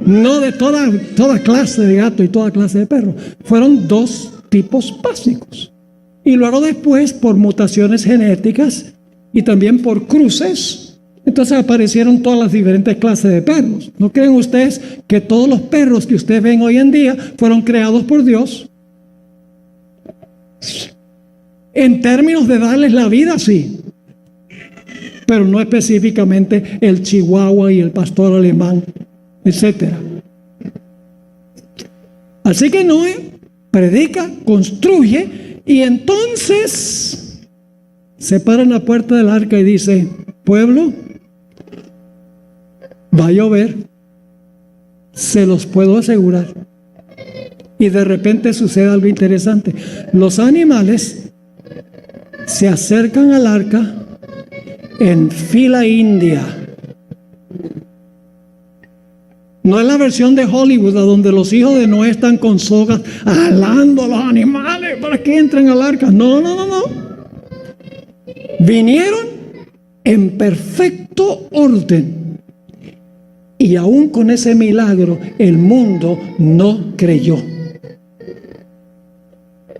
S1: No de toda clase de gato y toda clase de perro. Fueron 2 tipos básicos. Y luego después, por mutaciones genéticas y también por cruces, entonces aparecieron todas las diferentes clases de perros. ¿No creen ustedes que todos los perros que ustedes ven hoy en día fueron creados por Dios? En términos de darles la vida, sí. Pero no específicamente el chihuahua y el pastor alemán, etcétera. Así que Noé predica, construye, y entonces se para en la puerta del arca y dice: pueblo, va a llover, se los puedo asegurar. Y de repente sucede algo interesante. Los animales se acercan al arca en fila india. No es la versión de Hollywood donde los hijos de Noé están con sogas alando a los animales para que entren al arca. No. Vinieron en perfecto tanto orden. Y aún con ese milagro, el mundo no creyó.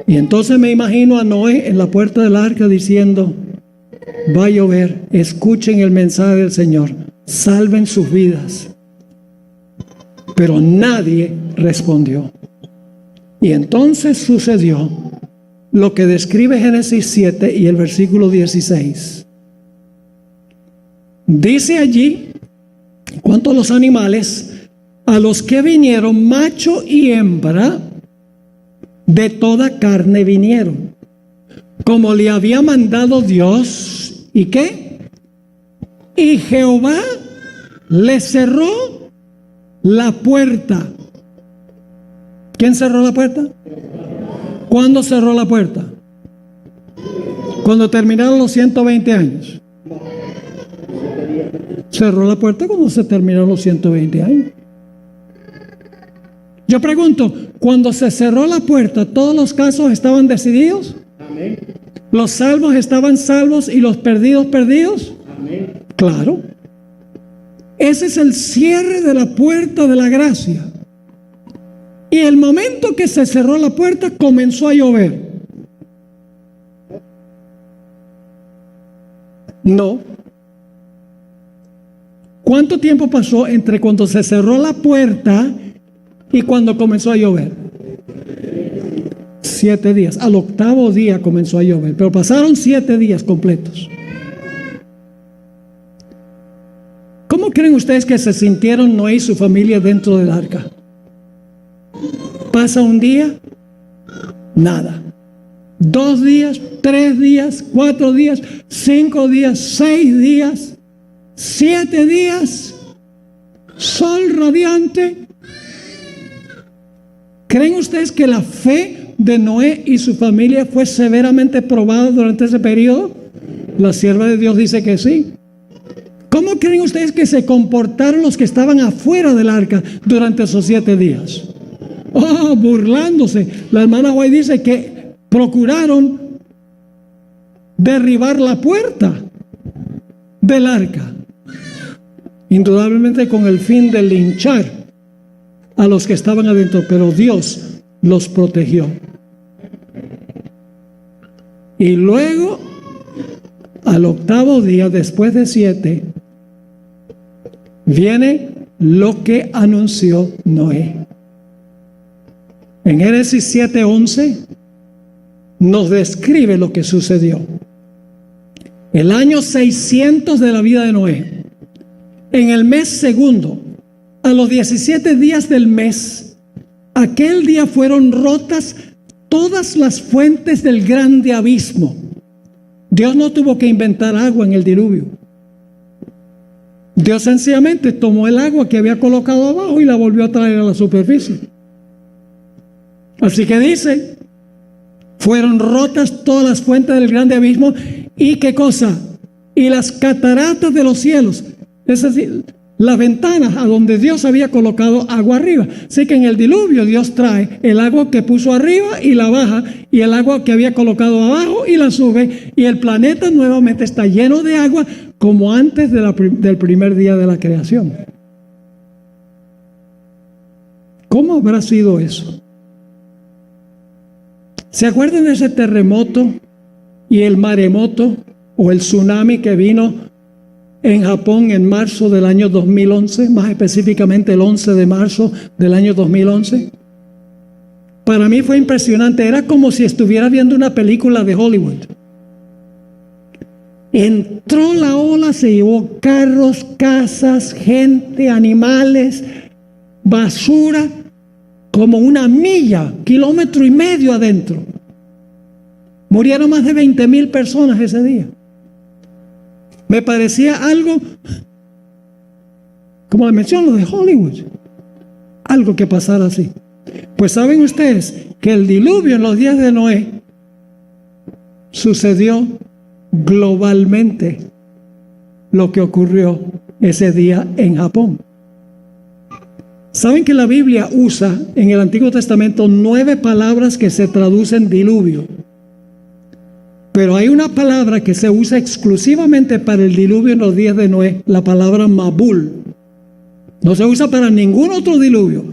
S1: Y entonces me imagino a Noé en la puerta del arca diciendo: va a llover, escuchen el mensaje del Señor, salven sus vidas. Pero nadie respondió. Y entonces sucedió lo que describe Génesis 7 y el versículo 16. Dice allí, cuanto a los animales, a los que vinieron, macho y hembra, de toda carne vinieron, como le había mandado Dios. ¿Y qué? Y Jehová le cerró la puerta. ¿Quién cerró la puerta? ¿Cuándo cerró la puerta? Cuando terminaron los 120 años. Cerró la puerta cuando se terminaron los 120 años. Yo pregunto, cuando se cerró la puerta, ¿todos los casos estaban decididos? Amén. ¿Los salvos estaban salvos y los perdidos perdidos? Amén. Claro. Ese es el cierre de la puerta de la gracia. Y el momento que se cerró la puerta, comenzó a llover. No. ¿Cuánto tiempo pasó entre cuando se cerró la puerta y cuando comenzó a llover? 7 días. Al 8º día comenzó a llover, pero pasaron 7 días completos. ¿Cómo creen ustedes que se sintieron Noé y su familia dentro del arca? Pasa un día, nada. 2 días, 3 días, 4 días, 5 días, 6 días, 7 días, sol radiante. ¿Creen ustedes que la fe de Noé y su familia fue severamente probada durante ese periodo? La sierva de Dios dice que sí. ¿Cómo creen ustedes que se comportaron los que estaban afuera del arca durante esos 7 días? Oh, burlándose. La hermana White dice que procuraron derribar la puerta del arca, indudablemente con el fin de linchar a los que estaban adentro, pero Dios los protegió. Y luego, al 8º día, después de 7, viene lo que anunció Noé. En Génesis 7:11 nos describe lo que sucedió. El año 600 de la vida de Noé, en el mes segundo, a los 17 días del mes, aquel día fueron rotas todas las fuentes del grande abismo. Dios no tuvo que inventar agua en el diluvio. Dios sencillamente tomó el agua que había colocado abajo y la volvió a traer a la superficie. Así que dice, fueron rotas todas las fuentes del grande abismo. ¿Y qué cosa? Y las cataratas de los cielos. Es decir, las ventanas a donde Dios había colocado agua arriba. Así que en el diluvio Dios trae el agua que puso arriba y la baja, y el agua que había colocado abajo y la sube, y el planeta nuevamente está lleno de agua como antes del primer día de la creación. ¿Cómo habrá sido eso? ¿Se acuerdan de ese terremoto y el maremoto o el tsunami que vino en Japón en marzo del año 2011, más específicamente el 11 de marzo del año 2011? Para mí fue impresionante, era como si estuviera viendo una película de Hollywood. Entró la ola, se llevó carros, casas, gente, animales, basura, como 1 milla, 1,5 kilómetros adentro. Murieron más de 20,000 personas ese día. Me parecía algo, como les menciono, de Hollywood. Algo que pasara así. Pues saben ustedes que el diluvio en los días de Noé sucedió globalmente, lo que ocurrió ese día en Japón. ¿Saben que la Biblia usa en el Antiguo Testamento 9 palabras que se traducen diluvio? Pero hay una palabra que se usa exclusivamente para el diluvio en los días de Noé, la palabra Mabul. No se usa para ningún otro diluvio,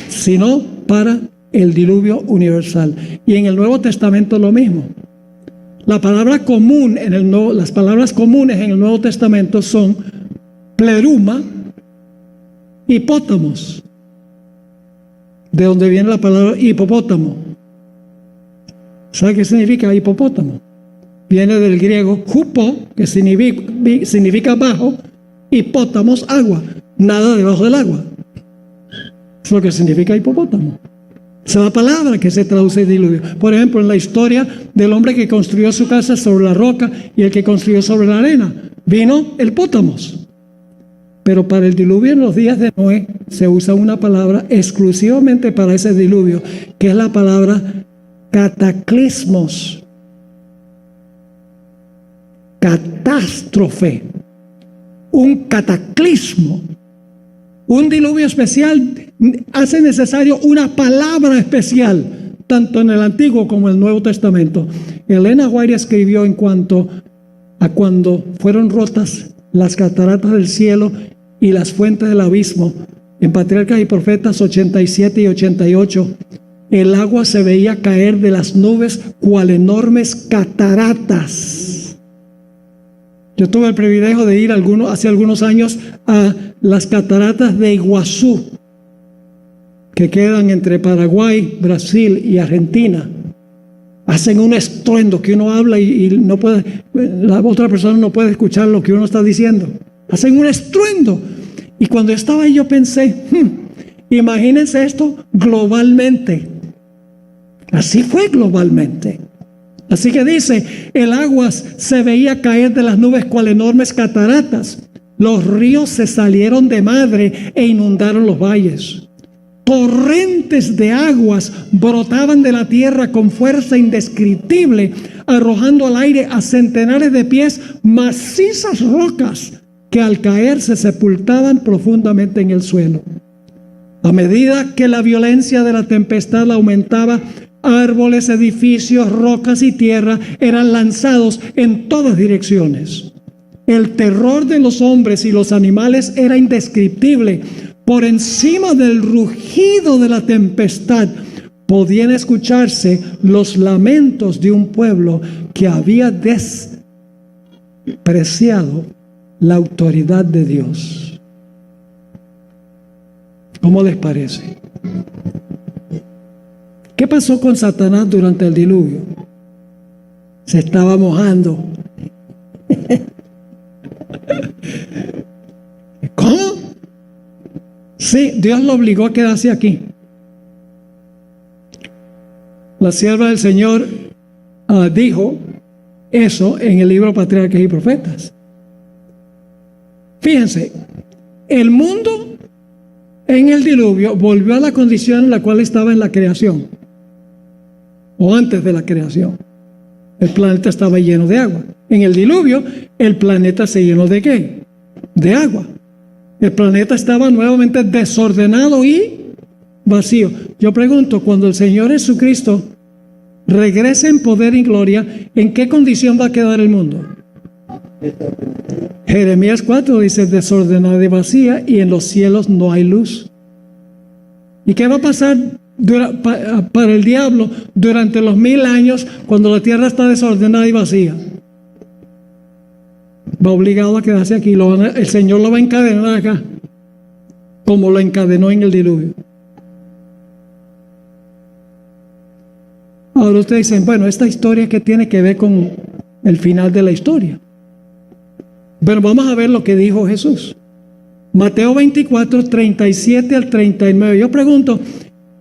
S1: sino para el diluvio universal. Y en el Nuevo Testamento lo mismo. La palabra común las palabras comunes en el Nuevo Testamento son pleruma, hipótamos, de donde viene la palabra hipopótamo. ¿Sabe qué significa hipopótamo? Viene del griego hupo, que significa bajo, hipótamos, agua, nada debajo del agua. Es lo que significa hipopótamo. Esa es la palabra que se traduce diluvio. Por ejemplo, en la historia del hombre que construyó su casa sobre la roca y el que construyó sobre la arena, vino el pótamos. Pero para el diluvio en los días de Noé se usa una palabra exclusivamente para ese diluvio, que es la palabra cataclismos. Catástrofe. Un cataclismo. Un diluvio especial hace necesario una palabra especial, tanto en el Antiguo como en el Nuevo Testamento. Elena White escribió en cuanto a cuando fueron rotas las cataratas del cielo y las fuentes del abismo. En Patriarcas y Profetas 87 y 88, el agua se veía caer de las nubes cual enormes cataratas. Yo tuve el privilegio de ir hace algunos años a las cataratas de Iguazú, que quedan entre Paraguay, Brasil y Argentina. Hacen un estruendo que uno habla y no puede, la otra persona no puede escuchar lo que uno está diciendo. Hacen un estruendo. Y cuando estaba ahí yo pensé, imagínense esto globalmente. Así fue globalmente. Así que dice, el agua se veía caer de las nubes cual enormes cataratas. Los ríos se salieron de madre e inundaron los valles. Torrentes de aguas brotaban de la tierra con fuerza indescriptible, arrojando al aire a centenares de pies macizas rocas que al caer se sepultaban profundamente en el suelo. A medida que la violencia de la tempestad aumentaba, árboles, edificios, rocas y tierra eran lanzados en todas direcciones. El terror de los hombres y los animales era indescriptible. Por encima del rugido de la tempestad podían escucharse los lamentos de un pueblo que había despreciado la autoridad de Dios. ¿Cómo les parece? ¿Qué pasó con Satanás durante el diluvio? Se estaba mojando. ¿Cómo? Sí, Dios lo obligó a quedarse aquí. La sierva del Señor dijo eso en el libro Patriarcas y Profetas. Fíjense, el mundo en el diluvio volvió a la condición en la cual estaba en la creación, o antes de la creación. El planeta estaba lleno de agua. En el diluvio, el planeta se llenó ¿de qué? De agua. El planeta estaba nuevamente desordenado y vacío. Yo pregunto, cuando el Señor Jesucristo regrese en poder y gloria, ¿en qué condición va a quedar el mundo? Jeremías 4 dice, desordenada y vacía, y en los cielos no hay luz. ¿Y qué va a pasar para el diablo durante los 1000 años cuando la tierra está desordenada y vacía? Va obligado a quedarse aquí. El Señor lo va a encadenar acá, como lo encadenó en el diluvio. Ahora ustedes dicen, bueno, esta historia, ¿qué tiene que ver con el final de la historia? Pero vamos a ver lo que dijo Jesús. Mateo 24, 37 al 39. Yo pregunto,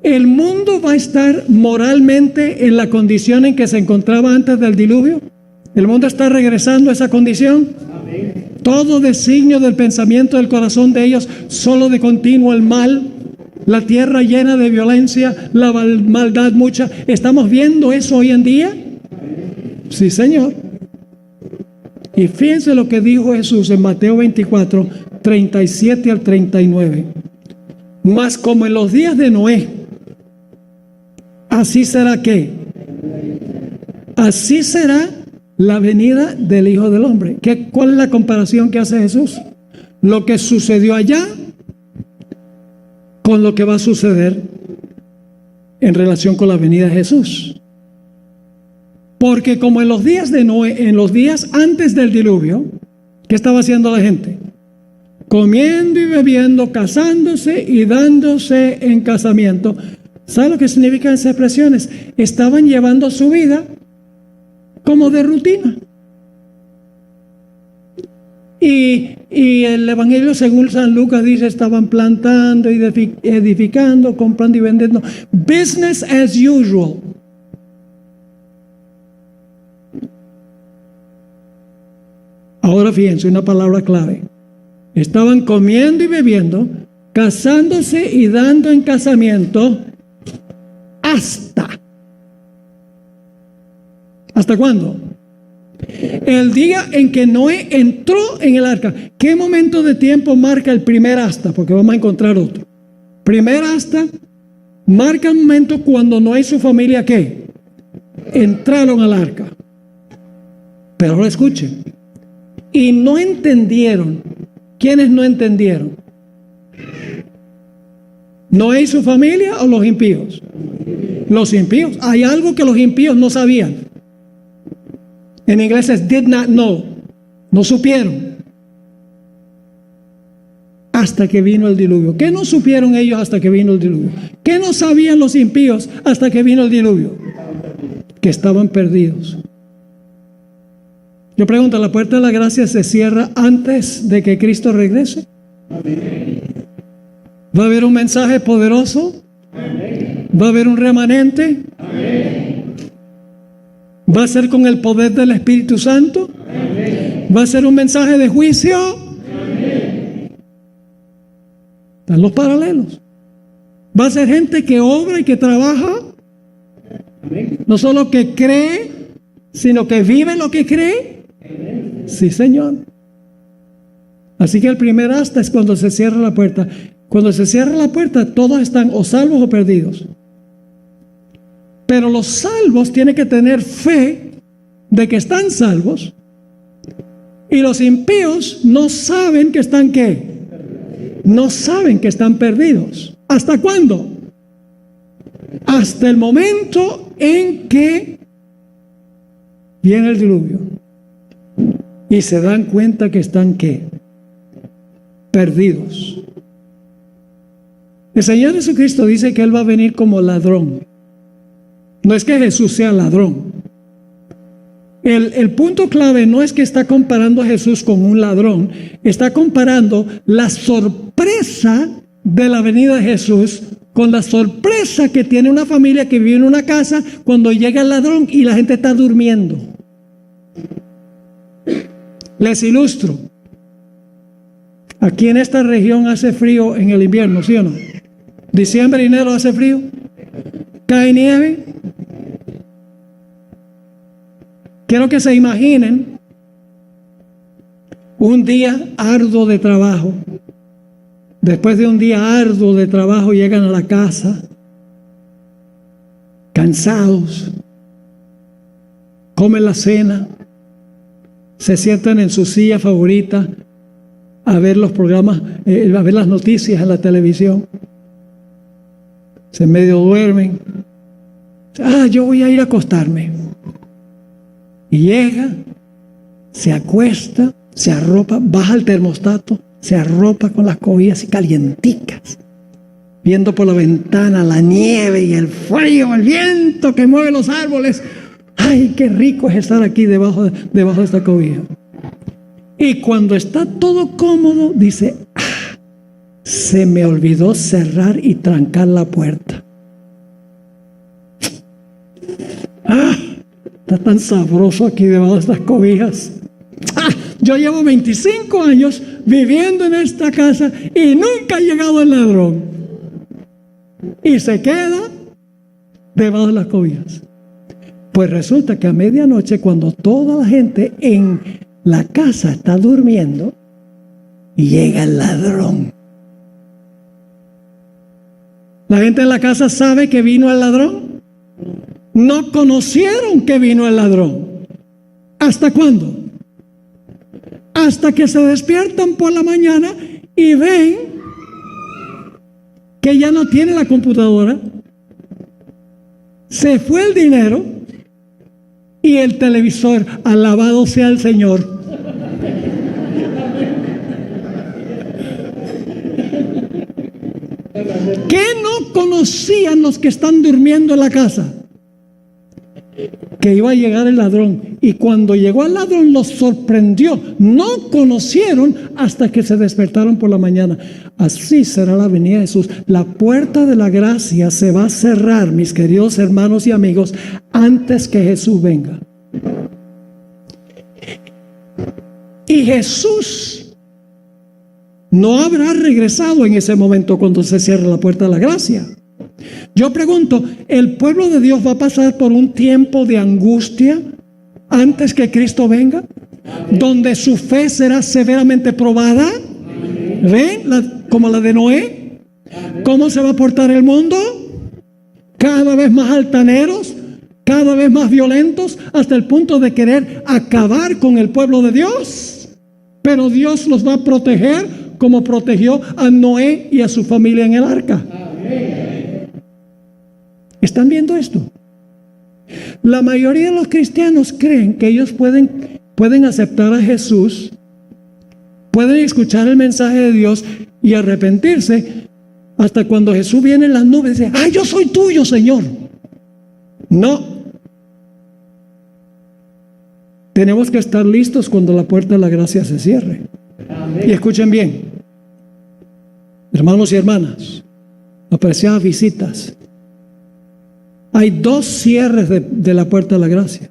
S1: ¿el mundo va a estar moralmente en la condición en que se encontraba antes del diluvio? ¿El mundo está regresando a esa condición? Amén. Todo designio del pensamiento del corazón de ellos, solo de continuo el mal, la tierra llena de violencia, la maldad mucha. ¿Estamos viendo eso hoy en día? Sí, Señor. Y fíjense lo que dijo Jesús en Mateo 24, 37 al 39. Mas como en los días de Noé, así será que así será la venida del Hijo del Hombre. ¿Cuál es la comparación que hace Jesús? Lo que sucedió allá con lo que va a suceder en relación con la venida de Jesús. Porque como en los días de Noé, en los días antes del diluvio, ¿qué estaba haciendo la gente? Comiendo y bebiendo, casándose y dándose en casamiento. ¿Sabe lo que significan esas expresiones? Estaban llevando su vida como de rutina. Y el Evangelio según San Lucas dice, estaban plantando y edificando, comprando y vendiendo. Business as usual. Ahora fíjense, una palabra clave. Estaban comiendo y bebiendo, casándose y dando en casamiento hasta. ¿Hasta cuándo? El día en que Noé entró en el arca. ¿Qué momento de tiempo marca el primer hasta? Porque vamos a encontrar otro. Primer hasta marca el momento cuando Noé y su familia, ¿qué? Entraron al arca. Pero ahora escuchen. Y no entendieron. ¿Quiénes no entendieron? ¿Noé y su familia o los impíos? Los impíos. Hay algo que los impíos no sabían. En inglés es did not know. No supieron. Hasta que vino el diluvio. ¿Qué no supieron ellos hasta que vino el diluvio? ¿Qué no sabían los impíos hasta que vino el diluvio? Que estaban perdidos. Yo pregunto, ¿la puerta de la gracia se cierra antes de que Cristo regrese? ¿Va a haber un mensaje poderoso? ¿Va a haber un remanente? ¿Va a ser con el poder del Espíritu Santo? ¿Va a ser un mensaje de juicio? Están los paralelos. ¿Va a ser gente que obra y que trabaja? No solo que cree, sino que vive lo que cree. Sí, Señor. Así que el primer hasta es cuando se cierra la puerta. Cuando se cierra la puerta, todos están o salvos o perdidos. Pero los salvos tienen que tener fe de que están salvos. Y los impíos no saben que están ¿qué? No saben que están perdidos. ¿Hasta cuándo? Hasta el momento en que viene el diluvio. Y se dan cuenta que están ¿qué? Perdidos. El Señor Jesucristo dice que Él va a venir como ladrón. No es que Jesús sea ladrón. El punto clave no es que está comparando a Jesús con un ladrón. Está comparando la sorpresa de la venida de Jesús con la sorpresa que tiene una familia que vive en una casa cuando llega el ladrón y la gente está durmiendo. Les ilustro. Aquí en esta región hace frío en el invierno, ¿sí o no? Diciembre y enero hace frío. Cae nieve. Quiero que se imaginen un día arduo de trabajo. Después de un día arduo de trabajo llegan a la casa cansados, comen la cena, se sientan en su silla favorita a ver los programas, a ver las noticias en la televisión. Se medio duermen. Yo voy a ir a acostarme. Y llega, se acuesta, se arropa, baja el termostato, se arropa con las cobijas y calienticas, viendo por la ventana la nieve y el frío, el viento que mueve los árboles. ¡Ay, qué rico es estar aquí debajo de esta cobija! Y cuando está todo cómodo, dice, se me olvidó cerrar y trancar la puerta. Está tan sabroso aquí debajo de estas cobijas. Yo llevo 25 años viviendo en esta casa y nunca ha llegado el ladrón. Y se queda debajo de las cobijas. Pues resulta que a medianoche, cuando toda la gente en la casa está durmiendo, llega el ladrón. ¿La gente en la casa sabe que vino el ladrón? no conocieron que vino el ladrón. ¿Hasta cuándo? Hasta que se despiertan por la mañana y ven que ya no tiene la computadora, se fue el dinero y el televisor. Alabado sea el Señor. ¿Qué no conocían los que están durmiendo en la casa? Que iba a llegar el ladrón, y cuando llegó el ladrón los sorprendió. No conocieron hasta que se despertaron por la mañana. Así será la venida de Jesús. La puerta de la gracia se va a cerrar, mis queridos hermanos y amigos, antes que Jesús venga. Y Jesús no habrá regresado en ese momento cuando se cierre la puerta de la gracia. Yo pregunto, ¿el pueblo de Dios va a pasar por un tiempo de angustia antes que Cristo venga? ¿Donde su fe será severamente probada? ¿Ven? Como la de Noé. ¿Cómo se va a portar el mundo? Cada vez más altaneros, cada vez más violentos, hasta el punto de querer acabar con el pueblo de Dios. Pero Dios los va a proteger como protegió a Noé y a su familia en el arca. ¿Están viendo esto? La mayoría de los cristianos creen que ellos pueden aceptar a Jesús, pueden escuchar el mensaje de Dios y arrepentirse hasta cuando Jesús viene en las nubes y dice: ¡ay, yo soy tuyo, Señor! No. Tenemos que estar listos cuando la puerta de la gracia se cierre. Amén. Y escuchen bien, hermanos y hermanas, apreciadas visitas. Hay dos cierres de la puerta de la gracia.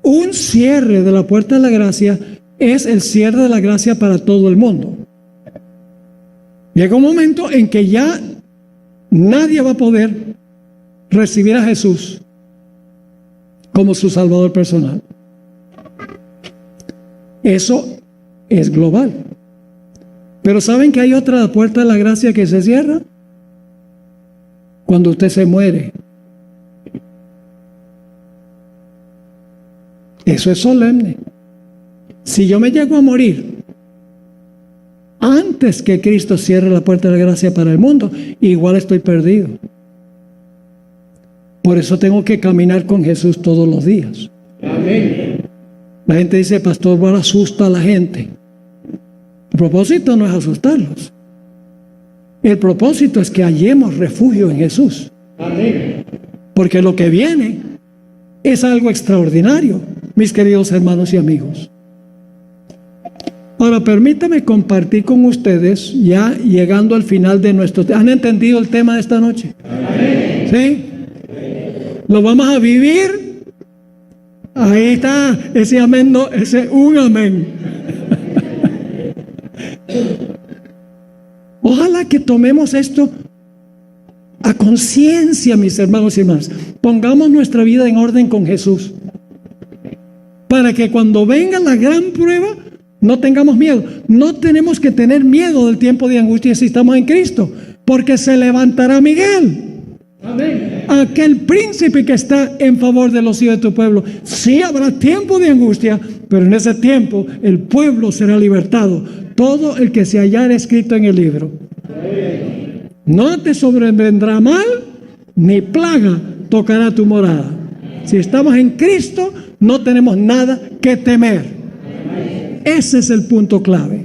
S1: Un cierre de la puerta de la gracia es el cierre de la gracia para todo el mundo. Llega un momento en que ya nadie va a poder recibir a Jesús como su Salvador personal. Eso es global. Pero ¿saben que hay otra puerta de la gracia que se cierra? Cuando usted se muere. Eso es solemne. Si yo me llego a morir antes que Cristo cierre la puerta de la gracia para el mundo, igual estoy perdido. Por eso tengo que caminar con Jesús todos los días. Amén. La gente dice: pastor, bueno, asusta a la gente. El propósito no es asustarlos. El propósito es que hallemos refugio en Jesús. Amén. Porque lo que viene es algo extraordinario, mis queridos hermanos y amigos. Ahora, permítame compartir con ustedes, ya llegando al final de nuestro... ¿Han entendido el tema de esta noche? Amén. ¿Sí? Lo vamos a vivir. Ahí está, ese amén, no, ese un amén. Ojalá que tomemos esto a conciencia, mis hermanos y hermanas. Pongamos nuestra vida en orden con Jesús, para que cuando venga la gran prueba no tengamos miedo. No tenemos que tener miedo del tiempo de angustia si estamos en Cristo, porque se levantará Miguel. Amén. Aquel príncipe que está en favor de los hijos de tu pueblo. Sí habrá tiempo de angustia, pero en ese tiempo el pueblo será libertado. Todo el que se hallara escrito en el libro. Amén. No te sobrevendrá mal, ni plaga tocará tu morada. Si estamos en Cristo, no tenemos nada que temer. Amén. Ese es el punto clave.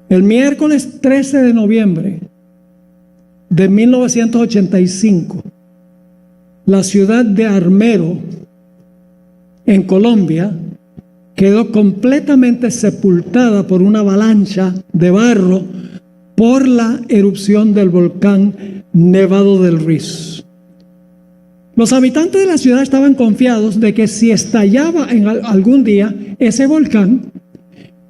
S1: El miércoles 13 de noviembre de 1985, la ciudad de Armero, en Colombia, quedó completamente sepultada por una avalancha de barro por la erupción del volcán Nevado del Ruiz. Los habitantes de la ciudad estaban confiados de que si estallaba en algún día ese volcán,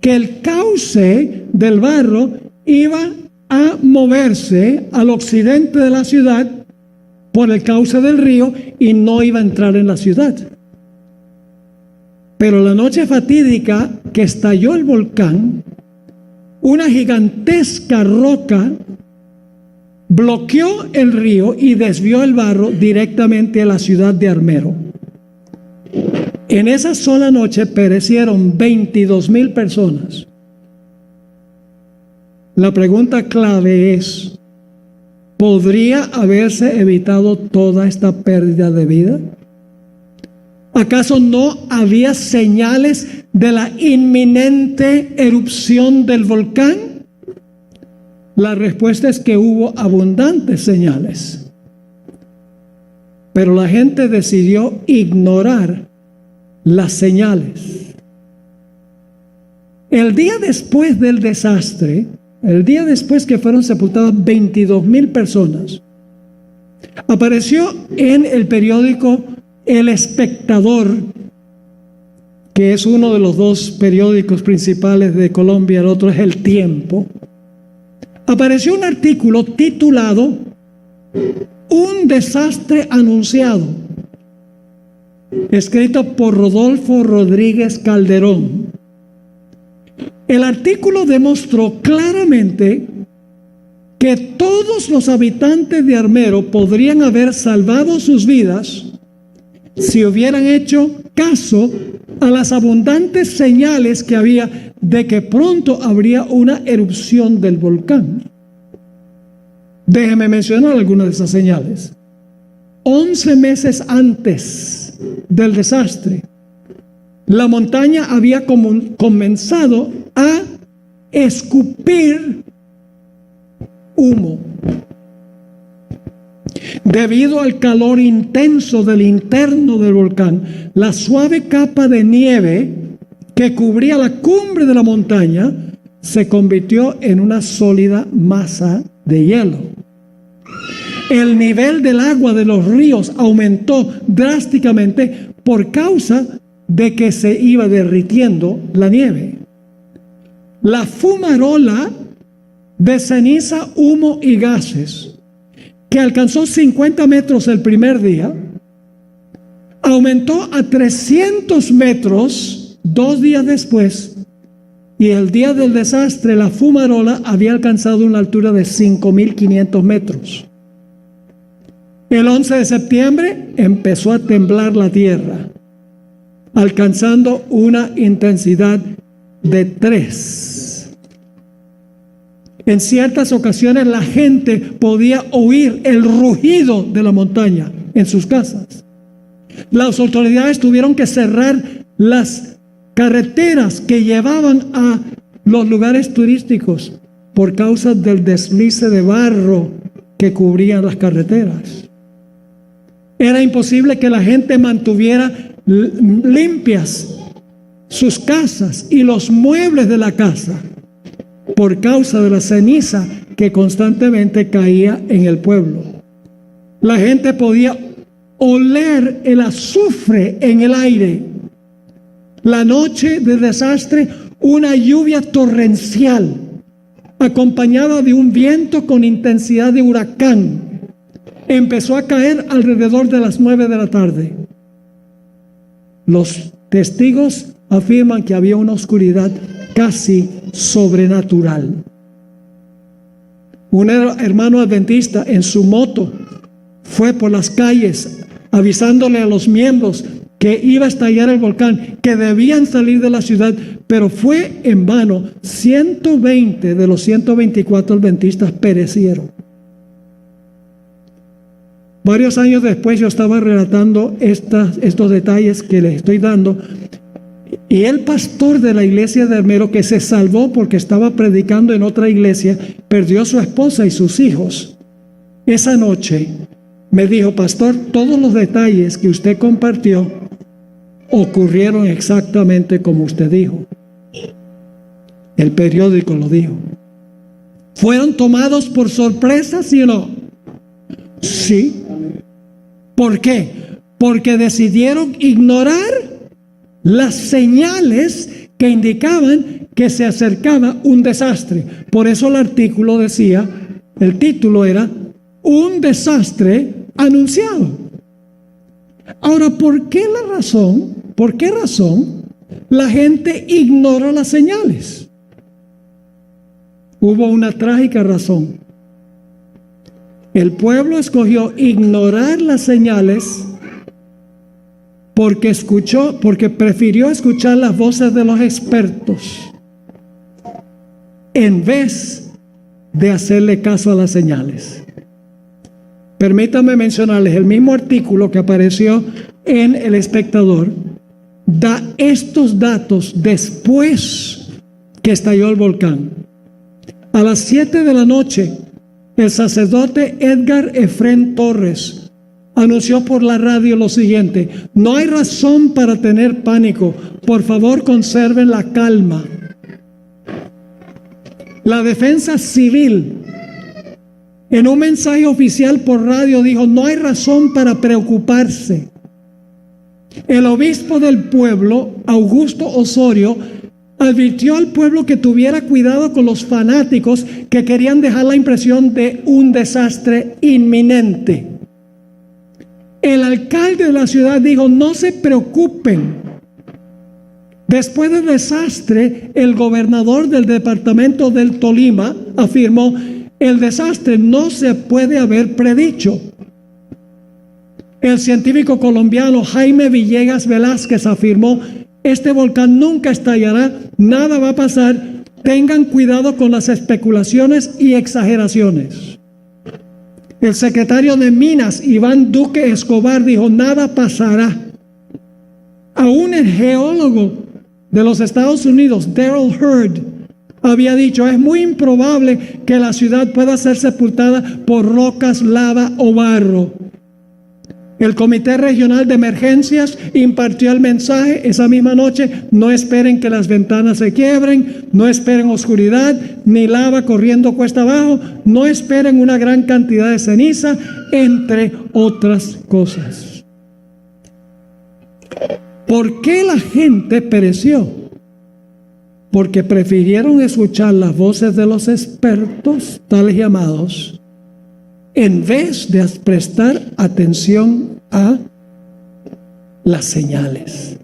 S1: que el cauce del barro iba a moverse al occidente de la ciudad por el cauce del río y no iba a entrar en la ciudad. Pero la noche fatídica que estalló el volcán, una gigantesca roca bloqueó el río y desvió el barro directamente a la ciudad de Armero. En esa sola noche perecieron 22,000 personas. La pregunta clave es, ¿podría haberse evitado toda esta pérdida de vida? ¿Acaso no había señales de la inminente erupción del volcán? La respuesta es que hubo abundantes señales. Pero la gente decidió ignorar las señales. El día después del desastre, el día después que fueron sepultadas 22,000 personas, apareció en el periódico El Espectador, que es uno de los dos periódicos principales de Colombia, el otro es El Tiempo. Apareció un artículo titulado Un desastre anunciado, escrito por Rodolfo Rodríguez Calderón. El artículo demostró claramente que todos los habitantes de Armero podrían haber salvado sus vidas si hubieran hecho caso a las abundantes señales que había de que pronto habría una erupción del volcán. Déjeme mencionar algunas de esas señales. 11 meses antes del desastre, la montaña había comenzado a escupir humo. Debido al calor intenso del interno del volcán, la suave capa de nieve que cubría la cumbre de la montaña se convirtió en una sólida masa de hielo. El nivel del agua de los ríos aumentó drásticamente por causa de que se iba derritiendo la nieve. La fumarola de ceniza, humo y gases, que alcanzó 50 metros el primer día, aumentó a 300 metros 2 días después, y el día del desastre la fumarola había alcanzado una altura de 5,500 metros. El 11 de septiembre empezó a temblar la tierra, alcanzando una intensidad de 3. En ciertas ocasiones la gente podía oír el rugido de la montaña en sus casas. Las autoridades tuvieron que cerrar las carreteras que llevaban a los lugares turísticos por causa del deslice de barro que cubrían las carreteras. Era imposible que la gente mantuviera limpias sus casas y los muebles de la casa por causa de la ceniza que constantemente caía en el pueblo. La gente podía oler el azufre en el aire. La noche de desastre, una lluvia torrencial acompañada de un viento con intensidad de huracán empezó a caer alrededor de las 9 de la tarde. Los testigos afirman que había una oscuridad casi sobrenatural. Un hermano adventista en su moto fue por las calles avisándole a los miembros que iba a estallar el volcán, que debían salir de la ciudad, pero fue en vano. 120 de los 124 adventistas perecieron. Varios años después yo estaba relatando estos detalles que les estoy dando, y el pastor de la iglesia de Armero, que se salvó porque estaba predicando en otra iglesia, perdió a su esposa y sus hijos. Esa noche me dijo: pastor, todos los detalles que usted compartió ocurrieron exactamente como usted dijo. El periódico lo dijo. ¿Fueron tomados por sorpresa, sí o no? Sí. ¿Por qué? Porque decidieron ignorar las señales que indicaban que se acercaba un desastre. Por eso el artículo decía, el título era Un desastre anunciado. Ahora, ¿por qué razón la gente ignoró las señales? Hubo una trágica razón. El pueblo escogió ignorar las señales porque prefirió escuchar las voces de los expertos en vez de hacerle caso a las señales. Permítanme mencionarles, el mismo artículo que apareció en El Espectador da estos datos después que estalló el volcán. A las 7 de la noche, el sacerdote Edgar Efrén Torres anunció por la radio lo siguiente: no hay razón para tener pánico, por favor conserven la calma. La defensa civil, en un mensaje oficial por radio, dijo: no hay razón para preocuparse. El obispo del pueblo, Augusto Osorio, advirtió al pueblo que tuviera cuidado con los fanáticos que querían dejar la impresión de un desastre inminente. El alcalde de la ciudad dijo: no se preocupen. Después del desastre, el gobernador del departamento del Tolima afirmó: el desastre no se puede haber predicho. El científico colombiano Jaime Villegas Velázquez afirmó: este volcán nunca estallará, nada va a pasar, tengan cuidado con las especulaciones y exageraciones. El secretario de Minas, Iván Duque Escobar, dijo: nada pasará. Aún el geólogo de los Estados Unidos, Daryl Hurd, había dicho: es muy improbable que la ciudad pueda ser sepultada por rocas, lava o barro. El Comité Regional de Emergencias impartió el mensaje esa misma noche: no esperen que las ventanas se quiebren, no esperen oscuridad, ni lava corriendo cuesta abajo, no esperen una gran cantidad de ceniza, entre otras cosas. ¿Por qué la gente pereció? Porque prefirieron escuchar las voces de los expertos, tales llamados, en vez de prestar atención a las señales.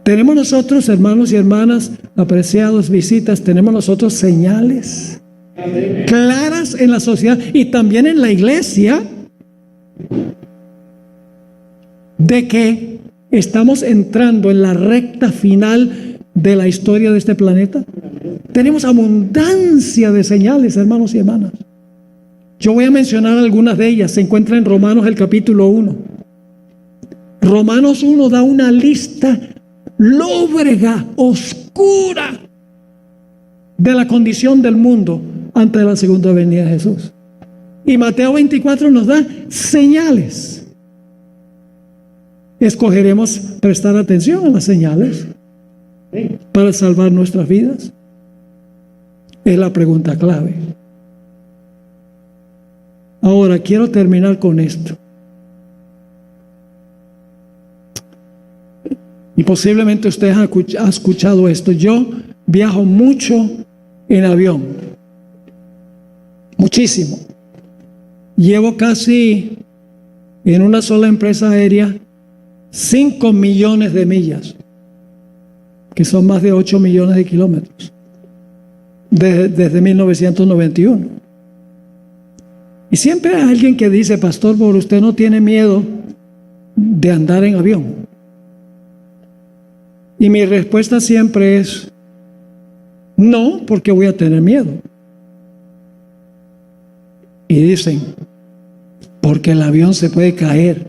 S1: Tenemos nosotros, hermanos y hermanas, apreciados visitas, tenemos nosotros señales claras en la sociedad y también en la iglesia de que estamos entrando en la recta final de la historia de este planeta. Tenemos abundancia de señales, hermanos y hermanas. Yo voy a mencionar algunas de ellas. Se encuentra en Romanos el capítulo 1. Romanos 1 da una lista lóbrega, oscura, de la condición del mundo antes de la segunda venida de Jesús. Y Mateo 24 nos da señales. ¿Escogeremos prestar atención a las señales para salvar nuestras vidas? Es la pregunta clave. Ahora, quiero terminar con esto. Y posiblemente usted ha escuchado esto. Yo viajo mucho en avión. Muchísimo. Llevo casi, en una sola empresa aérea, 5 millones de millas, que son más de 8 millones de kilómetros, desde 1991. Y siempre hay alguien que dice: pastor, ¿por usted no tiene miedo de andar en avión? Y mi respuesta siempre es: no, porque voy a tener miedo. Y dicen: porque el avión se puede caer.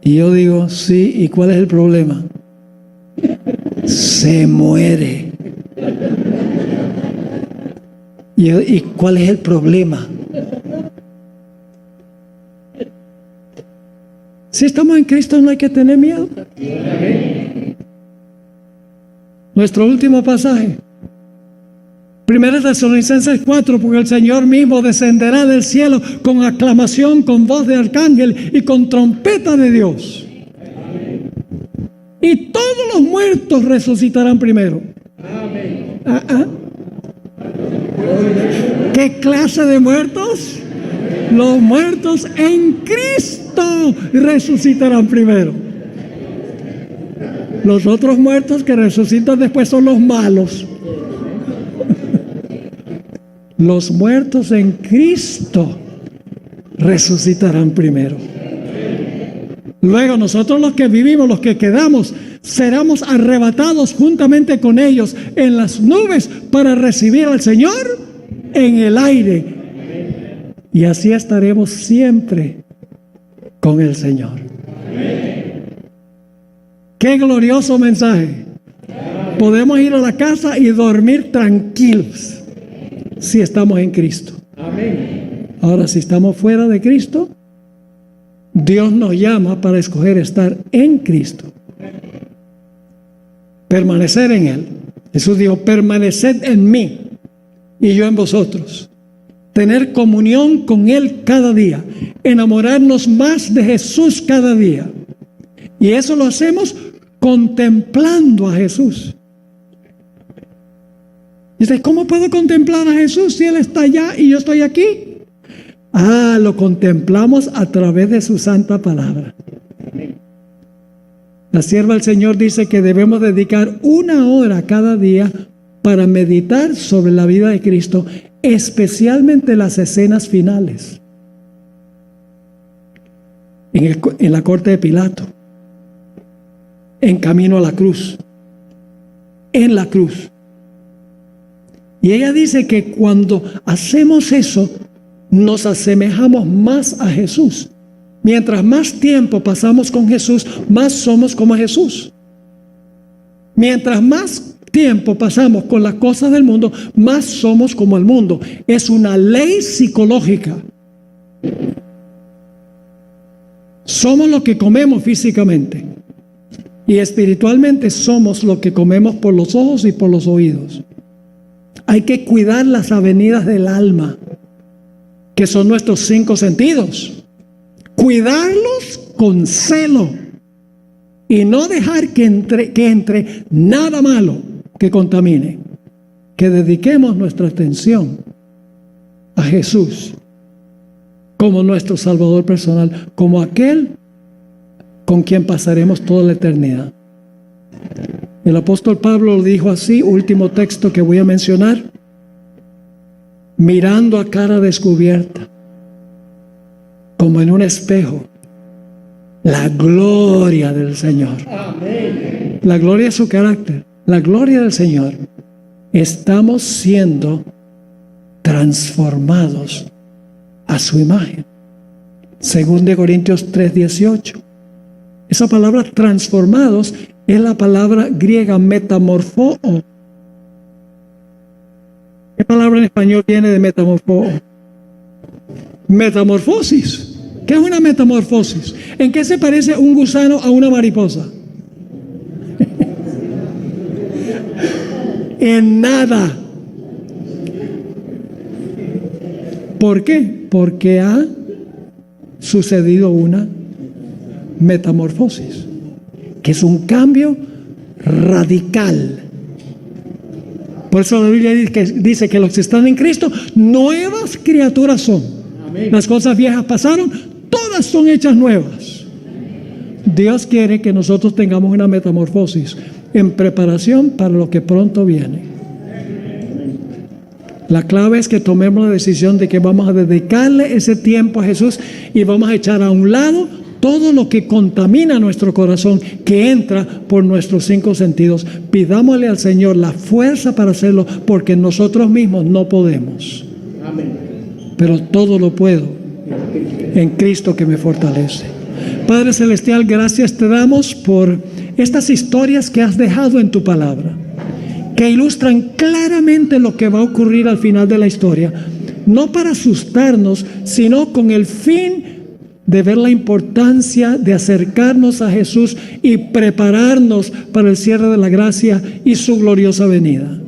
S1: Y yo digo: sí, ¿y cuál es el problema? Se muere. ¿Y cuál es el problema? Si estamos en Cristo, no hay que tener miedo. Nuestro último pasaje, 1 Tesalonicenses 4, porque el Señor mismo descenderá del cielo con aclamación, con voz de arcángel y con trompeta de Dios. Y todos los muertos resucitarán primero. ¿Qué clase de muertos? Los muertos en Cristo resucitarán primero. Los otros muertos que resucitan después son los malos. Los muertos en Cristo resucitarán primero. Luego nosotros los que vivimos, los que quedamos, seremos arrebatados juntamente con ellos en las nubes para recibir al Señor en el aire. Y así estaremos siempre con el Señor. ¡Qué glorioso mensaje! Podemos ir a la casa y dormir tranquilos si estamos en Cristo. Ahora, si estamos fuera de Cristo, Dios nos llama para escoger estar en Cristo, permanecer en Él. Jesús dijo: permaneced en mí y yo en vosotros. Tener comunión con Él cada día, enamorarnos más de Jesús cada día. Y eso lo hacemos contemplando a Jesús. Dice: ¿cómo puedo contemplar a Jesús si Él está allá y yo estoy aquí? Lo contemplamos a través de su santa palabra. La sierva del Señor dice que debemos dedicar 1 hora cada día para meditar sobre la vida de Cristo, especialmente las escenas finales. En la corte de Pilato, en camino a la cruz, en la cruz. Y ella dice que cuando hacemos eso, nos asemejamos más a Jesús. Mientras más tiempo pasamos con Jesús, más somos como Jesús. Mientras más tiempo pasamos con las cosas del mundo, más somos como el mundo. Es una ley psicológica. Somos lo que comemos físicamente, y espiritualmente somos lo que comemos por los ojos y por los oídos. Hay que cuidar las avenidas del alma, que son nuestros 5 sentidos. Cuidarlos con celo y no dejar que entre nada malo que contamine. Que dediquemos nuestra atención a Jesús como nuestro Salvador personal, como aquel con quien pasaremos toda la eternidad. El apóstol Pablo lo dijo así, último texto que voy a mencionar: mirando a cara descubierta, como en un espejo, la gloria del Señor. Amén. La gloria de su carácter, la gloria del Señor. Estamos siendo transformados a su imagen. 2 Corintios 3:18. Esa palabra transformados es la palabra griega metamorfoo. ¿Qué palabra en español viene de metamorfoo? Metamorfosis. ¿Qué es una metamorfosis? ¿En qué se parece un gusano a una mariposa? En nada. ¿Por qué? Porque ha sucedido una metamorfosis, que es un cambio radical. Por eso la Biblia dice que los que están en Cristo, nuevas criaturas son. Amén. Las cosas viejas pasaron, todas son hechas nuevas. Dios quiere que nosotros tengamos una metamorfosis en preparación para lo que pronto viene. La clave es que tomemos la decisión de que vamos a dedicarle ese tiempo a Jesús y vamos a echar a un lado todo lo que contamina nuestro corazón, que entra por nuestros 5 sentidos. Pidámosle al Señor la fuerza para hacerlo, porque nosotros mismos no podemos. Amén. Pero todo lo puedo en Cristo que me fortalece. Padre Celestial, gracias te damos por estas historias que has dejado en tu palabra, que ilustran claramente lo que va a ocurrir al final de la historia, no para asustarnos, sino con el fin de ver la importancia de acercarnos a Jesús y prepararnos para el cierre de la gracia y su gloriosa venida.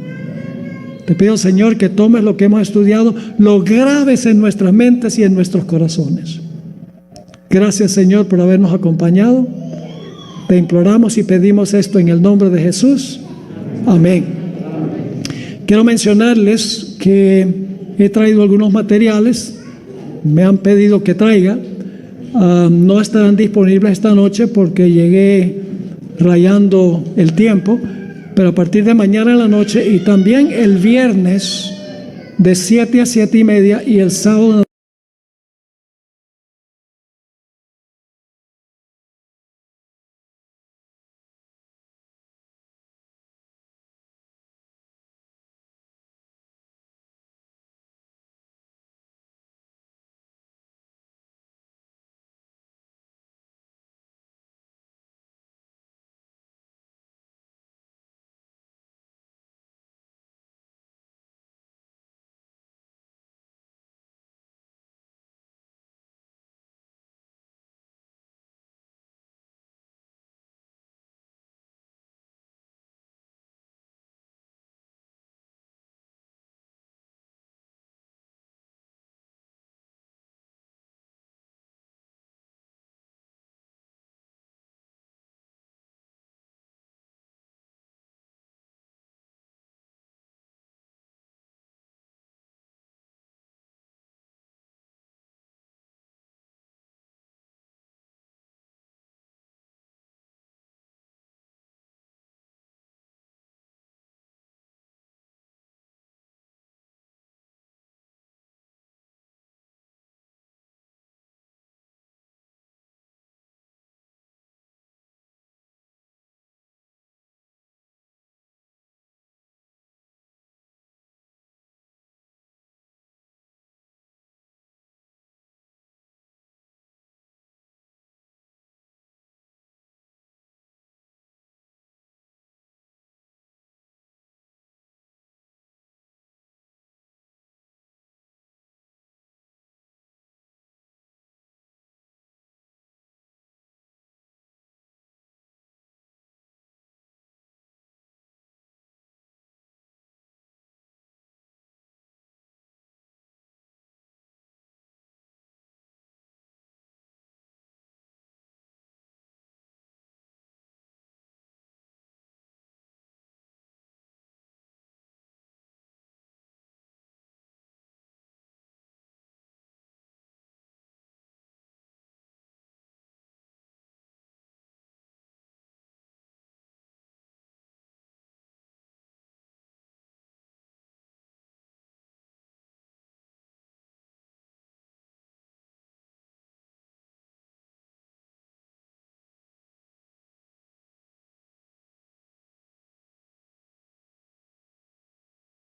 S1: Te pido, Señor, que tomes lo que hemos estudiado, lo grabes en nuestras mentes y en nuestros corazones. Gracias, Señor, por habernos acompañado. Te imploramos y pedimos esto en el nombre de Jesús. Amén. Quiero mencionarles que he traído algunos materiales. Me han pedido que traiga. No estarán disponibles esta noche porque llegué rayando el tiempo, pero a partir de mañana en la noche y también el viernes de 7 a 7:30 y el sábado